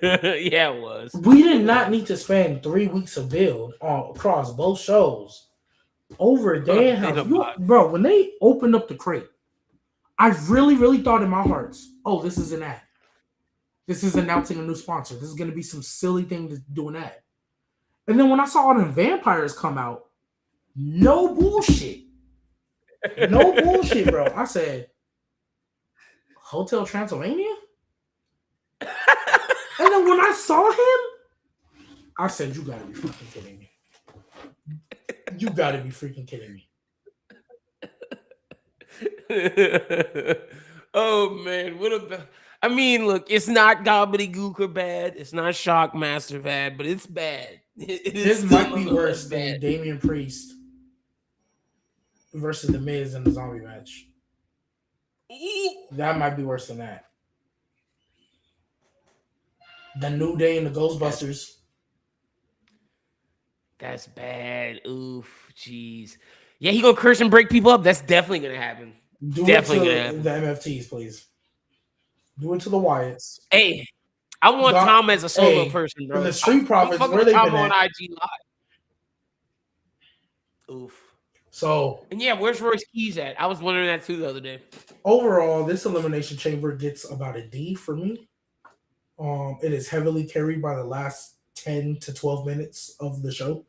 Yeah, it was. We did It not was. need to spend 3 weeks of build across both shows over In a Danhausen. You, box. bro, when they opened up the crate, I really, really thought in my hearts, oh, this is an ad. This is announcing a new sponsor. This is going to be some silly thing to do an ad. And then when I saw all the vampires come out, no bullshit. No bullshit, bro. I said, Hotel Transylvania? And then when I saw him, I said, you gotta be fucking kidding me. You gotta be freaking kidding me. Oh man, what about? I mean, look, it's not gobbledygook or bad. It's not Shockmaster bad, but it's bad. It is This still might be nonetheless worse bad. than Damian Priest versus The Miz in the zombie match. That might be worse than that. The New Day and the Ghostbusters. That's bad. Oof, jeez. Yeah, he gonna curse and break people up. That's definitely gonna happen. Do Definitely gonna it to happen. the MFTs, please. Do it to the Wyatts. Hey, I want God, Tom as a solo hey, person, and bro. the Street I'm Profits, fucking where with they Tom been on at? IG Live. Oof. So And yeah, where's Royce Keys at? I was wondering that too the other day. overall, this Elimination Chamber gets about a D for me. It is heavily carried by the last 10 to 12 minutes of the show.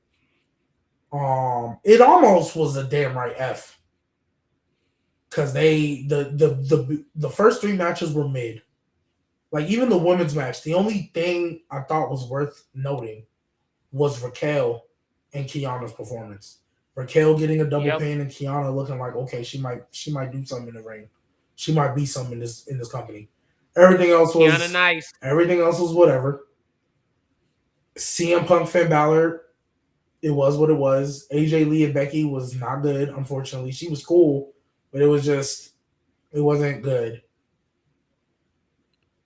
It almost was a damn right F. Because the first 3 matches were mid. Like even the women's match, the only thing I thought was worth noting was Raquel and Kiana's performance. Raquel getting a double Yep. pin and Kiana looking like okay, she might do something in the ring. She might be something in this company. Everything else Kiana was Nice. whatever. CM Punk, Finn Balor, it was what it was. AJ Lee and Becky was not good, unfortunately. She was cool, but it wasn't good.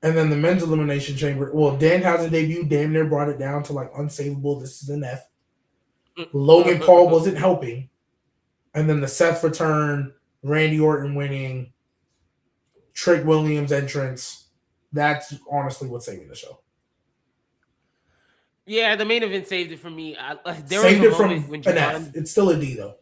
And then the men's elimination chamber. Well, Danhausen debut damn near brought it down to like unsavable. This is an F. Logan Paul wasn't helping. And then the Seth return, Randy Orton winning, Trick Williams entrance. That's honestly what's saving the show. Yeah, the main event saved it for me. There Saved was a it from moment when an F. Javon. It's still a D though.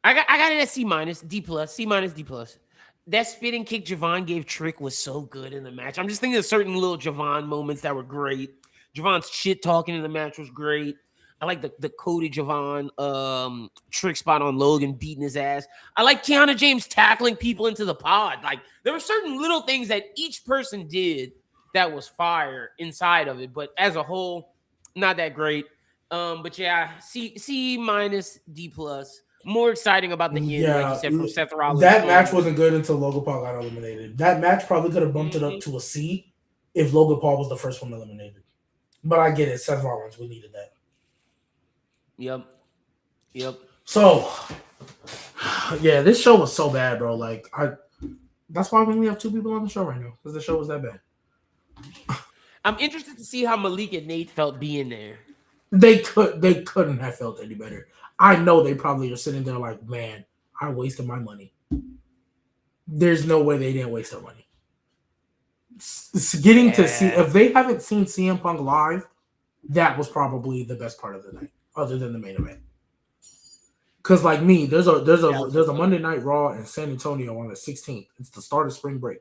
I got it at C minus, D plus, C minus, D plus. That spinning kick Javon gave Trick was so good in the match. I'm just thinking of certain little Javon moments that were great. Javon's shit talking in the match was great. I like the Cody Javon trick spot on Logan beating his ass. I like Kiana James tackling people into the pod. Like there were certain little things that each person did that was fire inside of it, but as a whole, not that great. But yeah, C minus, D plus. More exciting about the end, like you Yeah, said, from Seth Rollins. that match wasn't good until Logan Paul got eliminated. That match probably could have bumped it up to a C if Logan Paul was the first one eliminated. But I get it, Seth Rollins, we needed that. Yep. So, yeah, this show was so bad, bro. Like, that's why we only have 2 people on the show right now because the show was that bad. I'm interested to see how Malik and Nate felt being there. They couldn't have felt any better. I know they probably are sitting there like, man, I wasted my money. There's no way they didn't waste their money. Getting to see, if they haven't seen CM Punk live, that was probably the best part of the night, other than the main event. Because like me, there's a Monday Night Raw in San Antonio on the 16th. It's the start of spring break.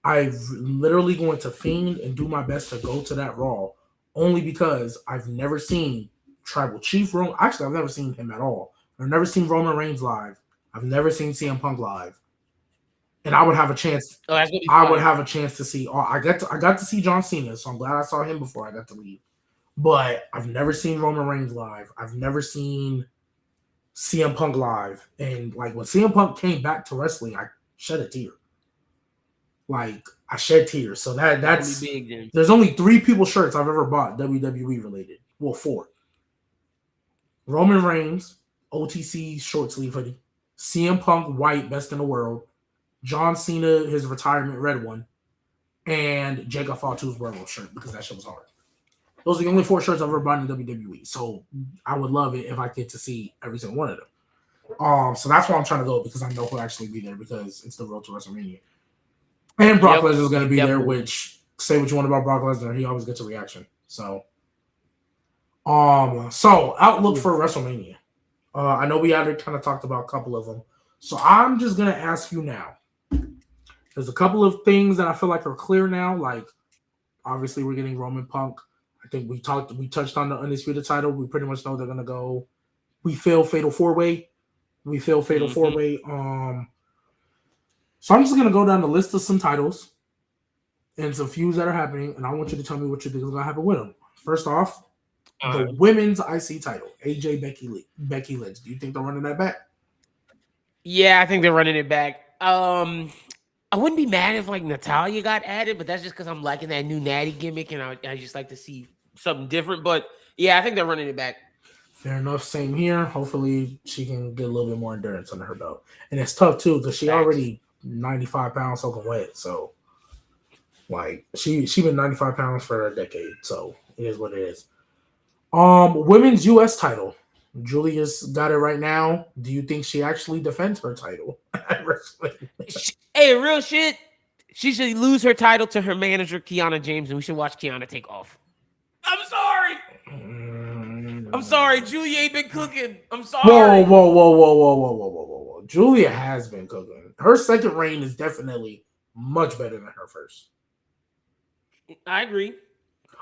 I'm literally going to fiend and do my best to go to that Raw, only because I've never seen Tribal Chief Roman. Actually, I've never seen him at all. I've never seen Roman Reigns live. I've never seen CM Punk live, and I would have a chance. I would have a chance to see. I got to see John Cena, so I'm glad I saw him before I got to leave. But I've never seen Roman Reigns live. I've never seen CM Punk live. And like when CM Punk came back to wrestling, I shed a tear. Like I shed tears. So Gotta be that's big then. there's only 3 people shirts I've ever bought WWE related. Well, 4. Roman Reigns, OTC short sleeve hoodie. CM Punk white best in the world. John Cena his retirement red one, and Jacob Fatu's werewolf shirt because that shit was hard. Those are the only 4 shirts I've ever bought in WWE. So I would love it if I get to see every single one of them. So that's why I'm trying to go because I know he'll actually be there because it's the road to WrestleMania. And Brock Lesnar is going to be there, which say what you want about Brock Lesnar, he always gets a reaction. So outlook for WrestleMania. I know we already kind of talked about a couple of them. So I'm just gonna ask you now. There's a couple of things that I feel like are clear now. Like obviously we're getting Roman Punk. I think we touched on the Undisputed title. We pretty much know they're gonna go. We feel Fatal 4-Way. We feel Fatal 4-Way. So I'm just gonna go down the list of some titles and some feuds that are happening, and I want you to tell me what you think is gonna happen with them. First off, the women's IC title, AJ Becky Lynch. Do you think they're running that back? Yeah, I think they're running it back. I wouldn't be mad if like Natalia got added, but that's just because I'm liking that new Natty gimmick, and I just like to see something different. But yeah, I think they're running it back. Fair enough. Same here. Hopefully, she can get a little bit more endurance under her belt, and it's tough too because she already 95 pounds soaking wet. So, like she been 95 pounds for a decade. So it is what it is. Women's US title. Julia's got it right now. Do you think she actually defends her title? Hey, real shit. She should lose her title to her manager, Kiana James, and we should watch Kiana take off. I'm sorry. I'm sorry. Julia ain't been cooking. I'm sorry. Whoa. Julia has been cooking. Her second reign is definitely much better than her first. I agree.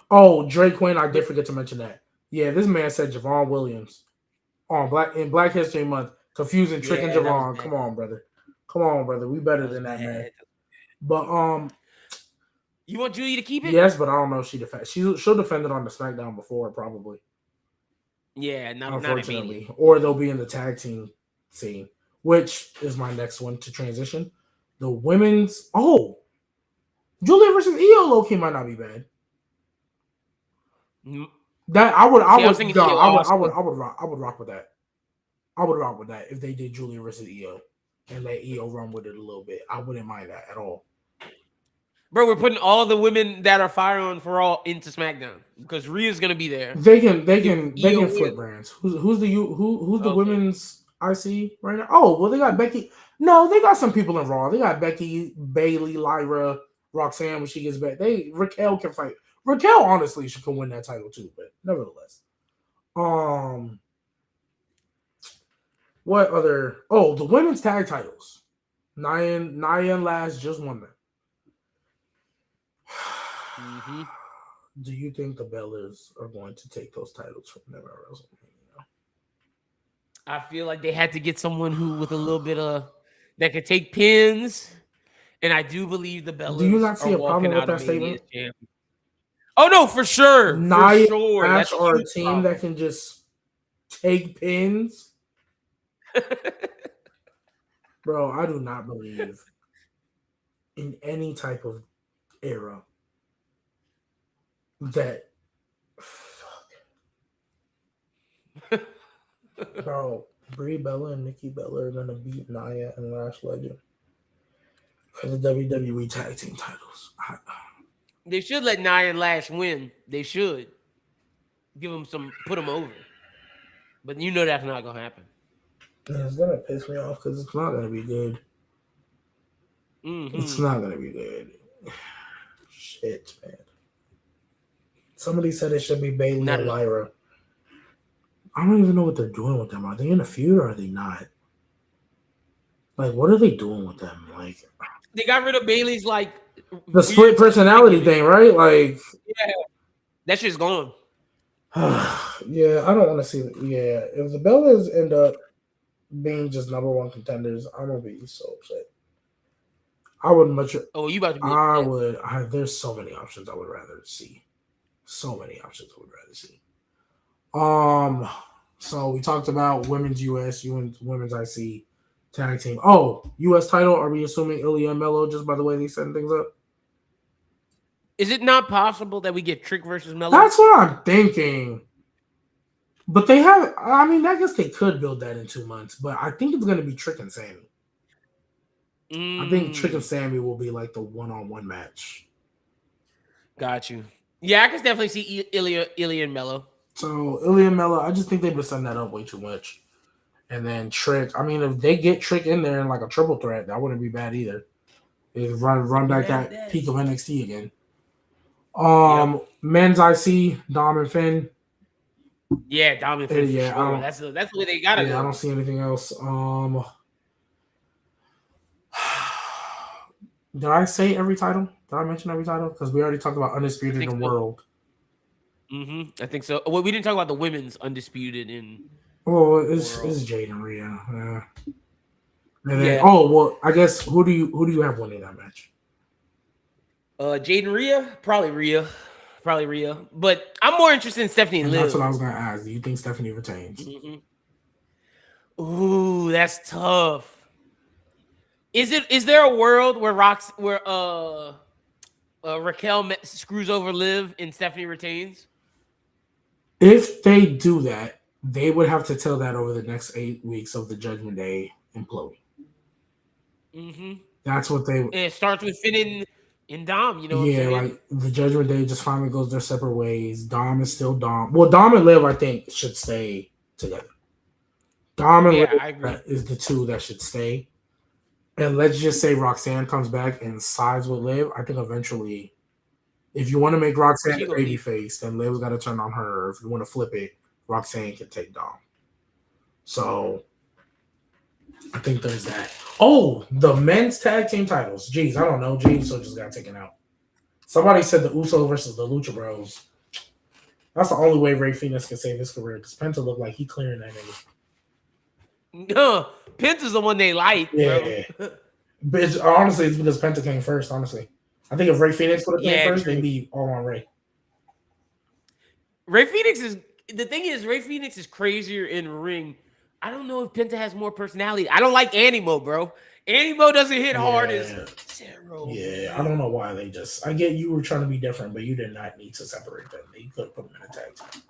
Oh, Drake Quinn, I did forget to mention that. Yeah, this man said Javon Williams on Black History Month, confusing Trick and Javon. Come on, brother. We better than that, man. But you want Julia to keep it? Yes, but I don't know if she defends. She'll defend it on the SmackDown before, probably. Yeah, unfortunately, or they'll be in the tag team scene, which is my next one to transition. The women's Julia versus Io low-key might not be bad. That I would rock with that. I would rock with that if they did Julia versus Io and let Io run with it a little bit. I wouldn't mind that at all. Bro, we're putting all the women that are Fire on for All into SmackDown because Rhea's gonna be there. They can flip brands. Who's the women's IC right now? Oh, well, they got Becky. No, they got some people in Raw. They got Becky, Bailey, Lyra, Roxanne when she gets back. Raquel can fight. Raquel honestly she can win that title too, but nevertheless. What other? Oh, the women's tag titles. Nia and Lash just won them. Do you think the Bellas are going to take those titles from them at WrestleMania? I feel like they had to get someone who with a little bit of that could take pins, and I do believe the Bellas. Do you not see a problem with that statement? Oh no, for sure. Nia and Lash are a team that can just take pins. Bro, I do not believe in any type of era that bro, Brie Bella and Nikki Bella are gonna beat Nia and Lash Legend for the WWE tag team titles. They should let Nia and Lash win. They should give them put them over. But you know that's not gonna happen. Yeah, it's gonna piss me off because it's not gonna be good. It's not gonna be good. Shit, man. Somebody said it should be Bailey and Lyra. I don't even know what they're doing with them. Are they in a feud or are they not? Like, what are they doing with them? Like, they got rid of Bailey's like the split personality thing, right? Like, yeah, that shit's gone. Yeah, I don't want to see it. Yeah, if the Bellas end up being just number one contenders, I'm gonna be so upset. I would much. Oh, you about to be? I would. There's so many options I would rather see. So many options I would rather see. Um, so we talked about women's US, women's IC tag team. Oh, US title. Are we assuming Ilya and Melo just by the way they setting things up? Is it not possible that we get Trick versus Mello? That's what I'm thinking. But they have. I mean, I guess they could build that in 2 months. But I think it's going to be Trick and Sammy. I think Trick and Sammy will be like the one-on-one match. Got you. Yeah, I can definitely see Ilya and Mello. So Ilya and Melo, I just think they've been setting that up way too much. And then Trick. I mean, if they get Trick in there in like a triple threat, that wouldn't be bad either. They run back that peak of NXT again. Men's IC, Dom and Finn. Yeah, Dom and Finn for sure. That's the way they gotta go. I don't see anything else. Did I say every title? Did I mention every title? Because we already talked about Undisputed in World. I think so. Well, we didn't talk about the women's Undisputed in. Oh, it's Jade and Rhea. Yeah. And then, I guess who do you have winning that match? Jade and Rhea, probably Rhea. But I'm more interested in Stephanie and Liv. That's what I was gonna ask. Do you think Stephanie retains? Ooh, that's tough. Is there a world where Raquel screws over Liv and Stephanie retains? If they do that, they would have to tell that over the next 8 weeks of the Judgment Day imploding. That's what they. And it starts with Finn and Dom. You know. Yeah, like the Judgment Day just finally goes their separate ways. Dom is still Dom. Well, Dom and Liv, I think, should stay together. Dom and Liv is the two that should stay. And let's just say Roxanne comes back and sides with Liv. I think eventually, if you want to make Roxanne a babyface, then Liv's got to turn on her. If you want to flip it, Roxanne can take Dom. So I think there's that. Oh, the men's tag team titles. Jeez, I don't know. Jeez, so just got taken out. Somebody said the Uso versus the Lucha Bros. That's the only way Rey Fenix can save his career because Penta looked like he clearing that nigga. No, Penta's the one they like. Yeah. But honestly, it's because Penta came first, honestly. I think if Rey Fenix would have came first, they'd be all on Rey. Rey Fenix is crazier in ring. I don't know if Penta has more personality. I don't like Animo, bro. Animo doesn't hit hard as Zero. Yeah, I don't know why they just. I get you were trying to be different, but you did not need to separate them. You could have put them in a tag team.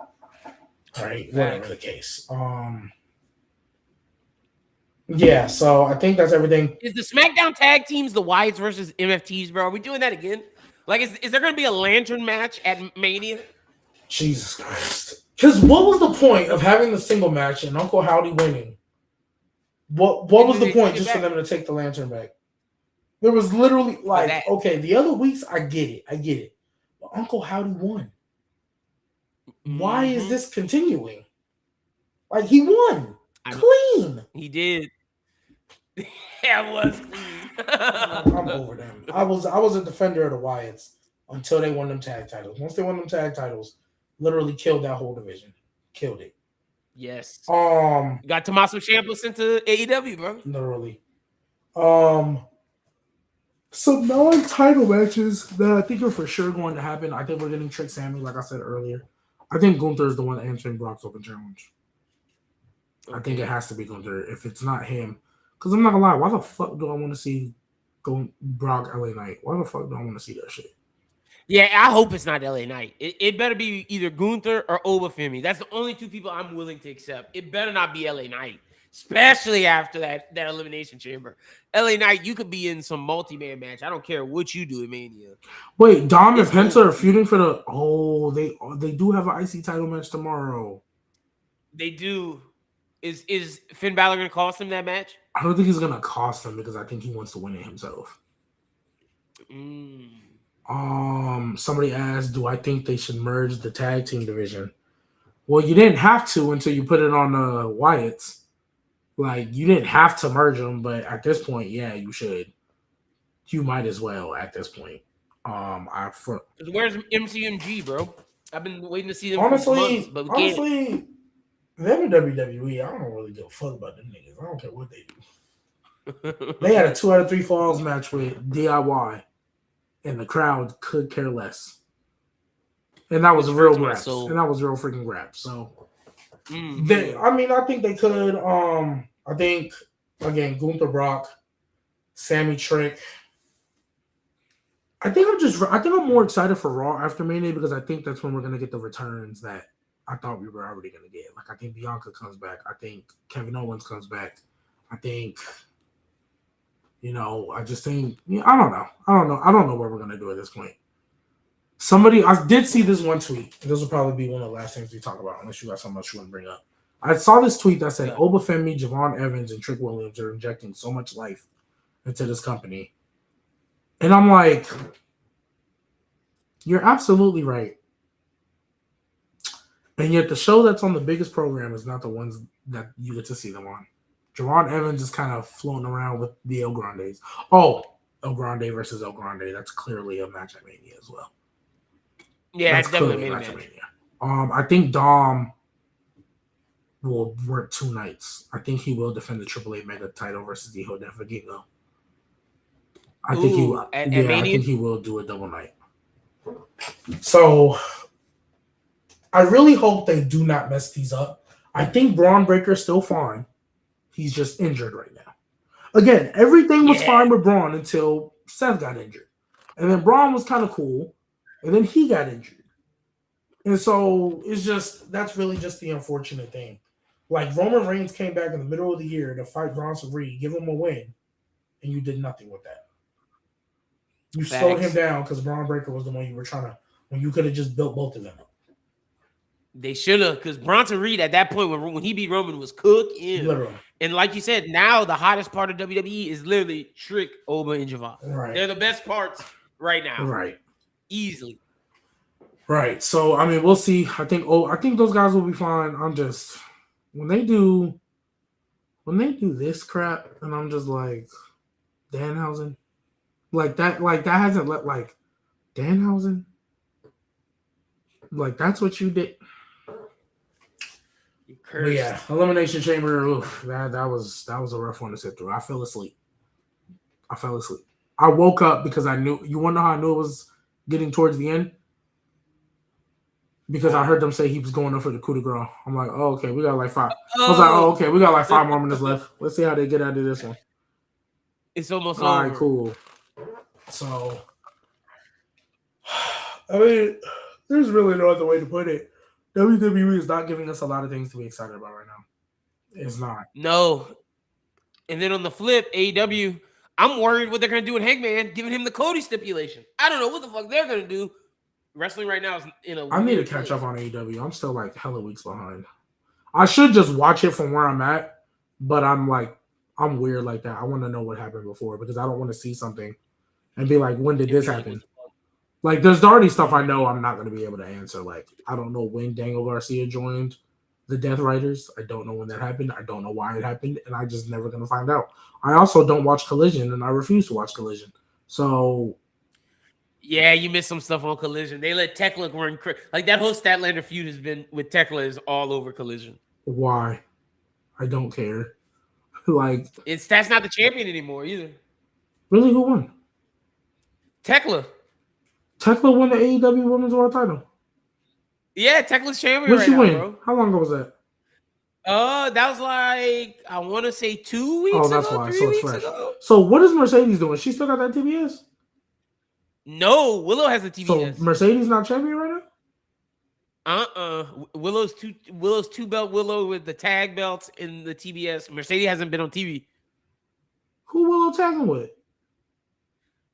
All right, whatever the case. Yeah, so I think that's everything. Is the SmackDown tag teams the Wyatts versus MFTs, bro? Are we doing that again? Like, is there going to be a lantern match at Mania? Jesus Christ. Because what was the point of having the single match and Uncle Howdy winning? What was the point just for them to take the lantern back? There was literally like, okay, the other weeks, I get it. But Uncle Howdy won. Why is this continuing? Like, he won. Clean. He did. That was clean. I'm over them. I was a defender of the Wyatts until they won them tag titles. Once they won them tag titles, literally killed that whole division. Killed it. Yes. Got Tommaso Ciampa sent to AEW, bro. Literally. Some non-title matches that I think are for sure going to happen. I think we're getting Trick Sammy, like I said earlier. I think Gunther is the one answering Brock's open challenge. Okay. I think it has to be Gunther. If it's not him, because I'm not gonna lie, why the fuck do I want to see Brock LA Knight? Why the fuck do I want to see that shit? Yeah, I hope it's not LA Knight. It better be either Gunther or Obafemi. That's the only two people I'm willing to accept. It better not be LA Knight, especially after that Elimination Chamber. LA Knight, you could be in some multi-man match. I don't care what you do in Mania. Wait, Dom and Penta are feuding for the. Oh, they do have an IC title match tomorrow. They do. Is Finn Balor gonna cost him that match? I don't think he's gonna cost him because I think he wants to win it himself. Somebody asked, do I think they should merge the tag team division? Well, you didn't have to until you put it on the Wyatts. Like, you didn't have to merge them, but at this point, yeah, you should. You might as well at this point. Where's MCMG, bro? I've been waiting to see them for months, but we can't. Honestly, them in WWE, I don't really give a fuck about them niggas. I don't care what they do. They had a 2 out of 3 falls match with DIY, and the crowd could care less. and that was Which real hurts my graps, and soul. that was real freaking graps. So Mm-hmm. I mean, I think they could. I think again, Gunther Brock, Sammy Trick. I think I'm more excited for Raw after Mania because I think that's when we're gonna get the returns that I thought we were already gonna get. Like I think Bianca comes back. I think Kevin Owens comes back. I think I just think I don't know. I don't know what we're gonna do at this point. Somebody I did see this one tweet. This will probably be one of the last things we talk about, unless you got something else you want to bring up. I saw this tweet that said Yeah. Obafemi, Javon Evans, and Trick Williams are injecting so much life into this company. And I'm like, you're absolutely right. And yet the show that's on the biggest program is not the ones that you get to see them on. Javon Evans is kind of floating around with the El Grandes. Oh, El Grande versus El Grande. That's clearly a match at Mania as well. Yeah, That's that's definitely clearly a a match at match. Mania. I think Dom will work 2 nights. I think he will defend the AAA Mega title versus Hijo de Fuego. I think he will. At Yeah, I Mania? think he will do a double night. So I really hope they do not mess these up. I think Braun Breaker's still fine. He's just injured right now. Again, everything was Yeah. fine with Braun until Seth got injured. And then Braun was kind of cool. And then he got injured. And so that's really just the unfortunate thing. Like Roman Reigns came back in the middle of the year to fight Bronson Reed, give him a win, and you did nothing with that. You slowed him Facts. down because Braun Breaker was the one you were trying to, when you could have just built both of them up. They should have, because Bronson Reed at that point when he beat Roman was cooking. Literally. And like you said, now the hottest part of WWE is literally Trick, Oba, and Javon. Right. They're the best parts right now. Right. Easily. Right. So I mean, we'll see. I think those guys will be fine. I'm just when they do this crap, and I'm just like Danhausen, like that hasn't let like Danhausen, like that's what you did. But yeah, Elimination Chamber. Oof, that was a rough one to sit through. I fell asleep. I woke up because I knew. You want to know how I knew it was getting towards the end? Because I heard them say he was going up for the coup de grace. I'm like, oh, okay, we got like 5. I was like, oh, okay, we got like 5 more minutes left. Let's see how they get out of this one. It's almost over. All right, cool. So, I mean, there's really no other way to put it. WWE is not giving us a lot of things to be excited about right now. It's not. No. And then on the flip, AEW, I'm worried what they're going to do with Hangman, giving him the Cody stipulation. I don't know what the fuck they're going to do. Wrestling right now is in a I need to catch up on AEW. I'm still like hella weeks behind. I should just watch it from where I'm at, but I'm weird like that. I want to know what happened before because I don't want to see something and be like, when did this happen? Like, there's already stuff I know I'm not going to be able to answer. Like, I don't know when Daniel Garcia joined the Death Riders. I don't know when that happened. I don't know why it happened, and I just never going to find out. I also don't watch Collision, and I refuse to watch Collision. So, yeah, you missed some stuff on Collision. They let Tekla run like that whole Statlander feud has been with Tekla is all over Collision. Why? I don't care. Like, Stat's not the champion anymore either. Really, who won? Tekla. Tekla won the AEW Women's World Title. Yeah, Tekla's champion When she win? bro. How long ago was that? That was like I want to say 2 weeks. Oh, that's ago, why. 3 So it's weeks fresh. ago. So what is Mercedes doing? She still got that TBS? No, Willow has a TBS. So Mercedes not champion right now? Willow's two belt Willow with the tag belts in the TBS. Mercedes hasn't been on TV. Who Willow tagging with?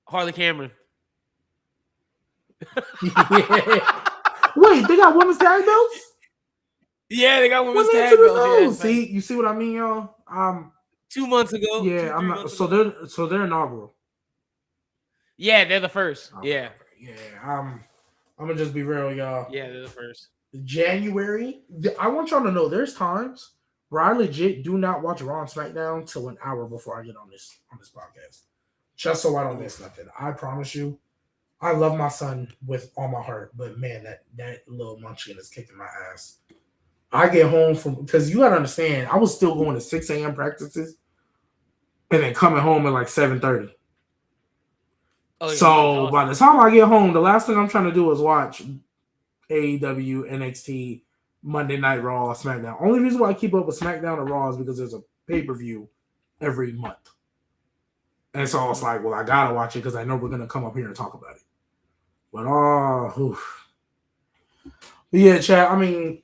Harley Cameron. Wait, they got women's tag belts? Yeah, they got women's tag belts. Yeah, you see what I mean, y'all? 2 months ago. Yeah, I'm not. So they're inaugural. Yeah, they're the first. Okay, yeah. Okay. Yeah. I'm gonna just be real, y'all. Yeah, they're the first. January. I want y'all to know there's times where I legit do not watch Raw and SmackDown till an hour before I get on this podcast, just so I don't miss nothing. I promise you, I love my son with all my heart, but man, that little munchkin is kicking my ass. I get home because you gotta understand, I was still going to 6 a.m. practices, and then coming home at like 7:30. Oh, yeah, so by the time I get home, the last thing I'm trying to do is watch AEW, NXT, Monday Night Raw, SmackDown. Only reason why I keep up with SmackDown and Raw is because there's a pay-per-view every month. And so it's like, well, I gotta watch it because I know we're gonna come up here and talk about it. But but yeah, chat. I mean,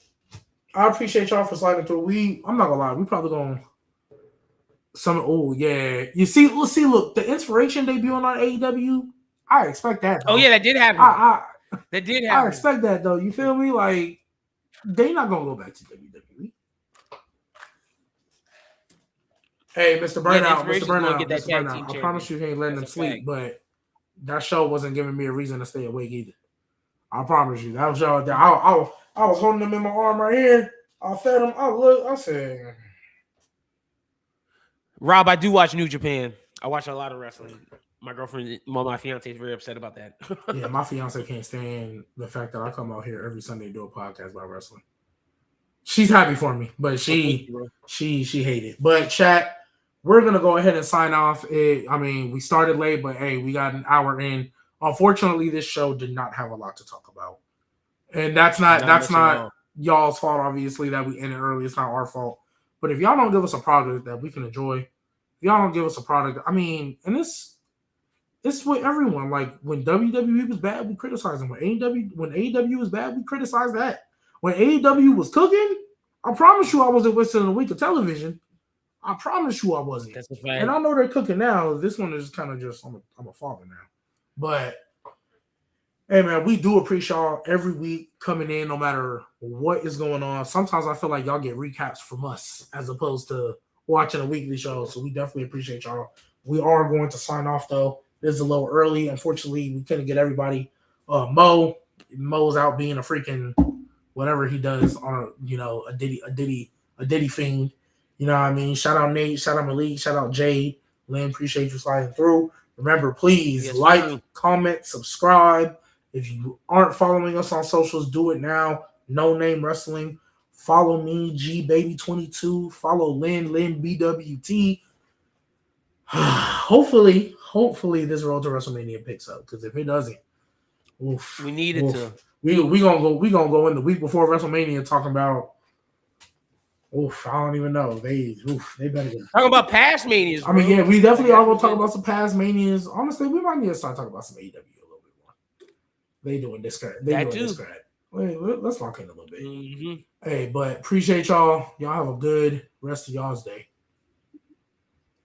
I appreciate y'all for sliding through. I'm not gonna lie, we probably gonna yeah. You see, look, the Inspiration debut on AEW. I expect that. Though. Oh yeah, that did happen. That did happen. I expect that though. You feel me? Like they not gonna go back to WWE. Hey, Mr. Burnout, Mr. Burnout. I promise you he ain't letting them sleep, but that show wasn't giving me a reason to stay awake either. I promise you. That was y'all. I was holding them in my arm right here. I fed them. I said, Rob, I do watch New Japan. I watch a lot of wrestling. My girlfriend, my fiance is very upset about that. Yeah, my fiance can't stand the fact that I come out here every Sunday to do a podcast about wrestling. She's happy for me, but she hate it. But chat, we're gonna go ahead and sign off. We started late, but hey, we got an hour in. Unfortunately, this show did not have a lot to talk about, and that's not y'all's fault. Obviously, that we ended early. It's not our fault. But if y'all don't give us a product that we can enjoy, if y'all don't give us a product, and it's with everyone. Like when WWE was bad, we criticized them. When AEW was bad, we criticized that. When AEW was cooking, I promise you I wasn't wasting a week of television. I promise you I wasn't. That's a fact. And I know they're cooking now. This one is kind of just I'm a father now. But hey man, we do appreciate y'all every week coming in, no matter what is going on. Sometimes I feel like y'all get recaps from us as opposed to watching a weekly show. So we definitely appreciate y'all. We are going to sign off though. This is a little early. Unfortunately, we couldn't get everybody. Mo's out being a freaking whatever he does on a Diddy fiend. You know what I mean? Shout out Nate, shout out Malik, shout out Jade. Lynn, appreciate you sliding through. Remember, please comment, subscribe. If you aren't following us on socials, do it now. No Name Wrestling. Follow me, GBaby22. Follow Lynn BWT. Hopefully this road to WrestleMania picks up. Because if it doesn't, we need it to. We gonna go in the week before WrestleMania talking about. I don't even know. They better go. Talking about past manias. Bro. Yeah, we definitely are gonna talk about some past manias. Honestly, we might need to start talking about some AEW a little bit more. They doing this crap. Let's lock in a little bit. Mm-hmm. Hey, but appreciate y'all. Y'all have a good rest of y'all's day.